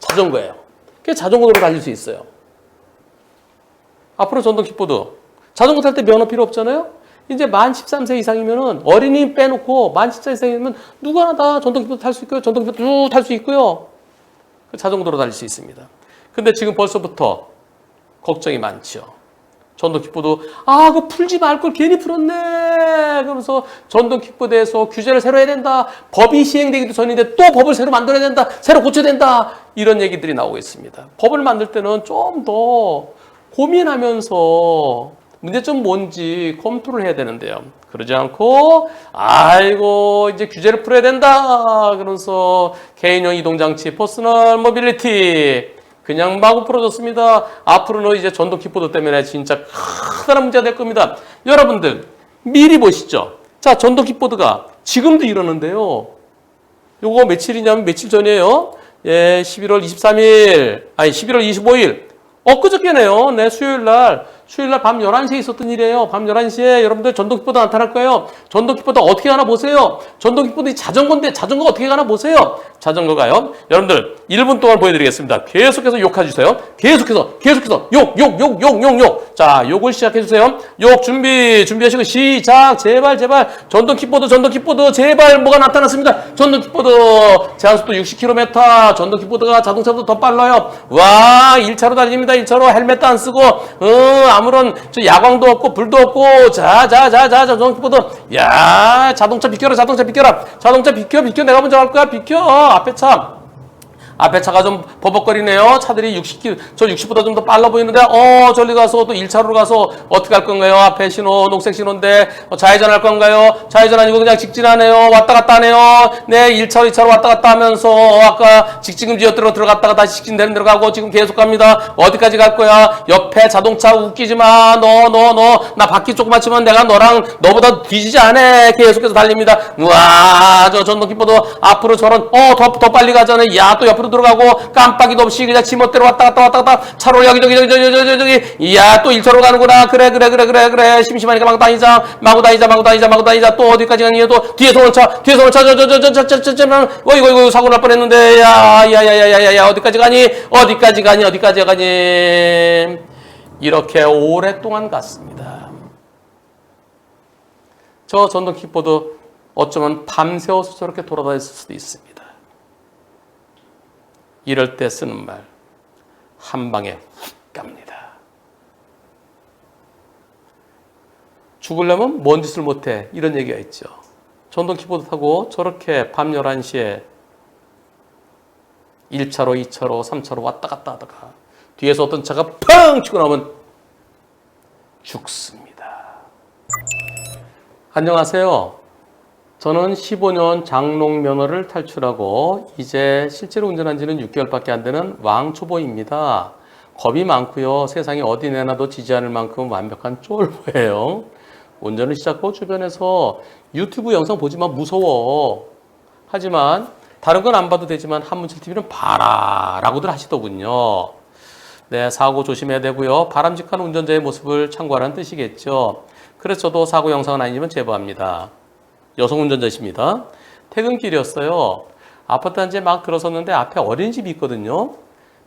자전거예요. 그게 자전거로 달릴 수 있어요. 앞으로 전동 킥보드. 자전거 탈 때 면허 필요 없잖아요? 이제 만 13세 이상이면은 어린이 빼놓고 만 14세 이상이면 누구나 다 전동 킥보드 탈 수 있고요. 전동 킥보드 쭉 탈 수 있고요. 자전거로 달릴 수 있습니다. 근데 지금 벌써부터 걱정이 많죠. 전동 킥보드 그거 풀지 말 걸 괜히 풀었네. 그러면서 전동 킥보드에서 규제를 새로 해야 된다. 법이 시행되기도 전인데 또 법을 새로 만들어야 된다. 새로 고쳐야 된다. 이런 얘기들이 나오고 있습니다. 법을 만들 때는 좀 더 고민하면서 문제점 뭔지 검토를 해야 되는데요. 그러지 않고 아이고 이제 규제를 풀어야 된다. 그러면서 개인용 이동장치 퍼스널 모빌리티 그냥 마구 풀어줬습니다. 앞으로는 이제 전동 킥보드 때문에 진짜 커다란 문제가 될 겁니다. 여러분들 미리 보시죠. 자, 전동 킥보드가 지금도 이러는데요. 요거 며칠이냐면 며칠 전이에요. 예, 11월 23일, 아니 11월 25일. 엊그저께네요. 네, 수요일 날 밤 11시에 있었던 일이에요. 밤 11시에 여러분들 전동킥보드 나타날 거예요. 전동킥보드 어떻게 가나 보세요. 전동킥보드 자전거인데 자전거 어떻게 가나 보세요. 자전거가요. 여러분들 1분 동안 보여드리겠습니다. 계속해서 욕해주세요. 계속해서 욕. 자, 욕을 시작해주세요. 욕 준비하시고 시작. 제발 전동킥보드 제발 뭐가 나타났습니다. 전동킥보드 제한속도 60km. 전동킥보드가 자동차보다 더 빨라요. 와, 1차로 달립니다. 1차로 헬멧도 안 쓰고 아무런 야광도 없고 불도 없고 자 전동킥보드 야 자동차 비켜라 자동차 비켜 내가 먼저 갈 거야 비켜 앞에 차가 좀 버벅거리네요. 차들이 60km, 저 60보다 좀 더 빨라 보이는데, 저리 가서 또 1차로로 가서 어떻게 할 건가요? 앞에 신호, 녹색 신호인데, 좌회전 할 건가요? 좌회전 아니고 그냥 직진하네요. 왔다 갔다 하네요. 네, 1차로, 2차로 왔다 갔다 하면서, 아까 직진금지어 들어갔다가 다시 직진되는 데로 가고, 지금 계속 갑니다. 어디까지 갈 거야? 옆에 자동차 웃기지 마. 나 바퀴 조금만 치면 내가 너보다 뒤지지 않아. 계속해서 달립니다. 우와, 저 전동킥보드 앞으로 저런, 더 빨리 가잖아. 야, 또 옆으로 들어가고 깜빡이도 없이 그냥 지멋대로 왔다 갔다 차로 여기 이야 또 1차로 가는구나 그래 심심하니까 마구 다니자 또 어디까지 가니 또 뒤에서 오는 차 이거 사고 날 뻔했는데 야 어디까지 가니 이렇게 오랫동안 갔습니다. 저 전동킥보드 어쩌면 밤새워서 저렇게 돌아다녔을 수도 있습니다. 이럴 때 쓰는 말, 한 방에 훅 갑니다. 죽으려면 뭔 짓을 못해. 이런 얘기가 있죠. 전동 키보드 타고 저렇게 밤 11시에 1차로, 2차로, 3차로 왔다 갔다 하다가 뒤에서 어떤 차가 펑 치고 나오면 죽습니다. 안녕하세요. 저는 15년 장롱 면허를 탈출하고 이제 실제로 운전한 지는 6개월밖에 안 되는 왕초보입니다. 겁이 많고요. 세상에 어디 내놔도 지지 않을 만큼 완벽한 쫄보예요. 운전을 시작하고 주변에서 유튜브 영상 보지만 무서워. 하지만 다른 건 안 봐도 되지만 한문철 TV는 봐라 라고들 하시더군요. 네, 사고 조심해야 되고요. 바람직한 운전자의 모습을 참고하라는 뜻이겠죠. 그래서 저도 사고 영상은 아니지만 제보합니다. 여성 운전자십니다. 퇴근길이었어요. 아파트 단지에 막 들어섰는데 앞에 어린이집이 있거든요.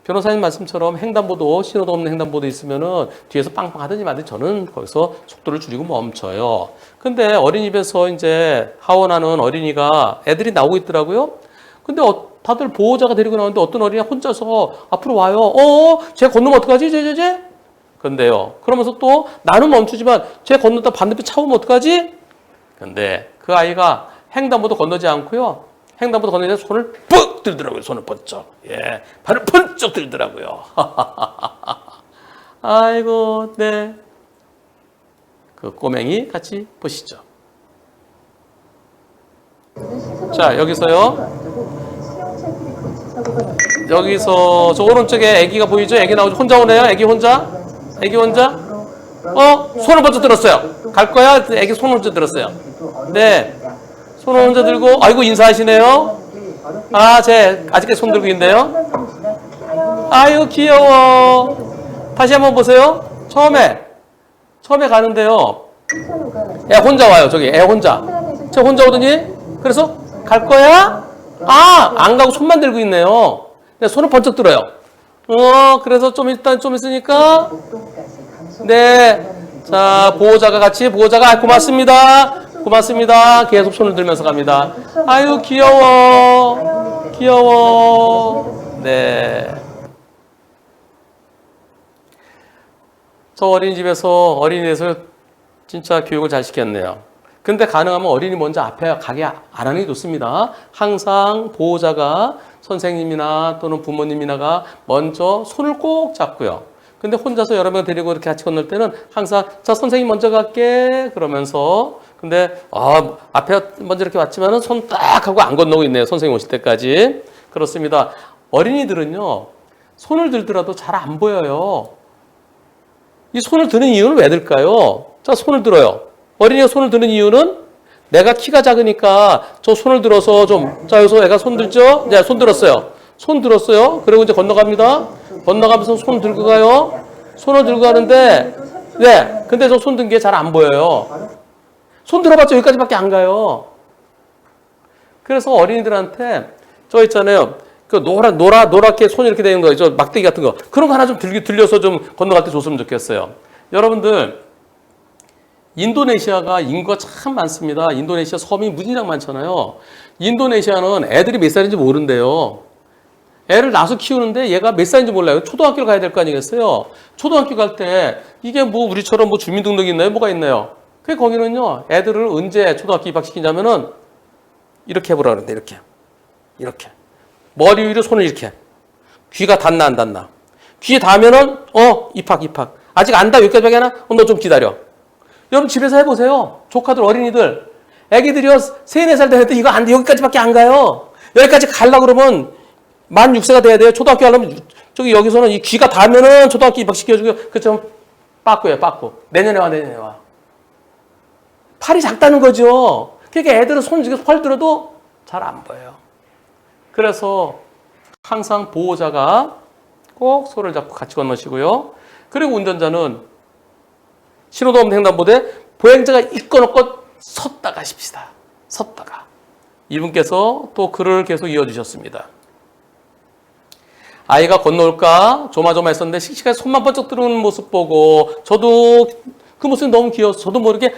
변호사님 말씀처럼 횡단보도, 신호도 없는 횡단보도 있으면은 뒤에서 빵빵 하든지 말든지 저는 거기서 속도를 줄이고 멈춰요. 근데 어린이집에서 이제 하원하는 어린이가 애들이 나오고 있더라고요. 근데 다들 보호자가 데리고 나오는데 어떤 어린이가 혼자서 앞으로 와요. 쟤 건너면 어떡하지? 쟤? 근데요. 그러면서 또 나는 멈추지만 쟤 건너다 반대편 차 오면 어떡하지? 근데 그 아이가 횡단보도 건너지 않고요. 횡단보도 건너는데 손을 푹 들더라고요. 손을 번쩍. 예, 발을 번쩍 들더라고요. 아이고, 네. 그 꼬맹이 같이 보시죠. 자, 여기서요. 여기서 저 오른쪽에 아기가 보이죠? 아기 나오죠? 혼자 오네요? 아기 혼자? 손을 먼저 들었어요. 갈 거야? 아기 손을 먼저 들었어요. 네. 손을 먼저 들고, 아이고, 인사하시네요. 쟤 아직까지 손 들고 있네요. 아이고, 귀여워. 다시 한번 보세요. 처음에 가는데요. 애 혼자 와요, 저기. 애 혼자. 저 혼자 오더니, 그래서 갈 거야? 안 가고 손만 들고 있네요. 네, 손을 번쩍 들어요. 그래서 좀 있으니까, 네. 자, 보호자가 고맙습니다. 계속 손을 들면서 갑니다. 아유, 귀여워. 네. 저 어린이집에서 진짜 교육을 잘 시켰네요. 근데 가능하면 어린이 먼저 앞에 가게 안 하는 게 좋습니다. 항상 보호자가 선생님이나 또는 부모님이나가 먼저 손을 꼭 잡고요. 근데 혼자서 여러 명 데리고 이렇게 같이 건널 때는 항상 자, 선생님 먼저 갈게 그러면서 근데 앞에 먼저 이렇게 왔지만은 손 딱 하고 안 건너고 있네요. 선생님 오실 때까지. 그렇습니다. 어린이들은요. 손을 들더라도 잘 안 보여요. 이 손을 드는 이유는 왜 들까요? 자, 손을 들어요. 어린이가 손을 드는 이유는 내가 키가 작으니까 저 손을 들어서 좀, 자, 여기서 애가 손 들죠? 네, 손 들었어요. 손 들었어요. 그리고 이제 건너갑니다. 건너가면서 손 들고 가요. 손을 들고 가는데, 네, 근데 저 손 든 게 잘 안 보여요. 손 들어봤자 여기까지밖에 안 가요. 그래서 어린이들한테 저 있잖아요. 그 노랗게 손이 이렇게 되는 거, 저 막대기 같은 거. 그런 거 하나 좀 들려서 좀 건너갈 때 줬으면 좋겠어요. 여러분들, 인도네시아가 인구가 참 많습니다. 인도네시아 섬이 무진장 많잖아요. 인도네시아는 애들이 몇 살인지 모른대요. 애를 낳아서 키우는데 얘가 몇 살인지 몰라요. 초등학교를 가야 될 거 아니겠어요? 초등학교 갈 때 이게 뭐 우리처럼 뭐 주민등록이 있나요? 뭐가 있나요? 그 거기는요, 애들을 언제 초등학교 입학시키냐면은 이렇게 해보라 그러는데, 이렇게. 머리 위로 손을 이렇게. 귀가 닿나 안 닿나. 귀에 닿으면은 입학. 아직 안 닿아. 여기까지 하나? 너 좀 기다려. 여러분 집에서 해보세요. 조카들, 어린이들. 애기들이요, 3, 4살 되는데 이거 안 돼. 여기까지밖에 안 가요. 여기까지 가려고 그러면 만 6세가 돼야 돼요. 초등학교 하려면 저기 여기서는 이 귀가 닿으면은 초등학교 입학시켜주고, 그쵸? 빠꾸예요, 빠꾸. 내년에 와. 팔이 작다는 거죠. 그러니까 애들은 손 이렇게 펄 들어도 잘 안 보여요. 그래서 항상 보호자가 꼭 손을 잡고 같이 건너시고요. 그리고 운전자는 신호도 없는 횡단보도에 보행자가 있건 없건 섰다 가십시다. 섰다가. 이분께서 또 글을 계속 이어주셨습니다. 아이가 건너올까 조마조마했었는데 씩씩하게 손만 번쩍 들어오는 모습 보고 저도 그 모습이 너무 귀여워서 저도 모르게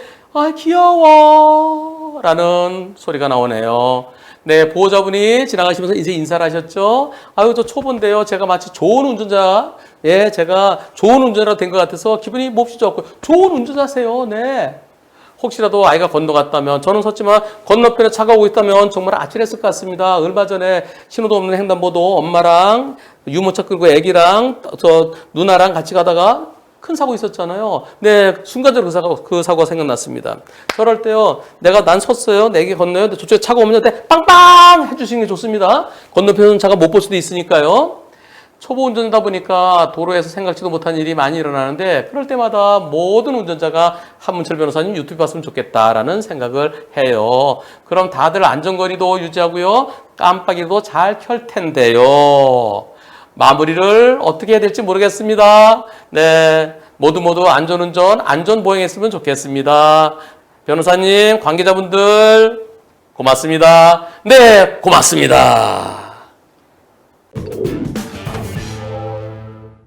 귀여워 라는 소리가 나오네요. 네, 보호자분이 지나가시면서 이제 인사를 하셨죠. 아유, 저 초보인데요. 제가 마치 좋은 운전자, 제가 좋은 운전자가 된 것 같아서 기분이 몹시 좋았고, 좋은 운전자세요. 네. 혹시라도 아이가 건너갔다면, 저는 섰지만 건너편에 차가 오고 있다면 정말 아찔했을 것 같습니다. 얼마 전에 신호도 없는 횡단보도 엄마랑 유모차 끌고 애기랑 저 누나랑 같이 가다가 큰 사고 있었잖아요. 네, 순간적으로 그 사고가 생각났습니다. 저럴 때요, 난 섰어요. 내게 건너요. 근데 저쪽에 차가 오면 빵빵 해주시는 게 좋습니다. 건너편은 차가 못 볼 수도 있으니까요. 초보 운전자다 보니까 도로에서 생각지도 못한 일이 많이 일어나는데 그럴 때마다 모든 운전자가 한문철 변호사님 유튜브 봤으면 좋겠다라는 생각을 해요. 그럼 다들 안전거리도 유지하고요. 깜빡이도 잘 켤 텐데요. 마무리를 어떻게 해야 될지 모르겠습니다. 네, 모두 안전운전, 안전보행했으면 좋겠습니다. 변호사님, 관계자분들 고맙습니다. 네, 고맙습니다.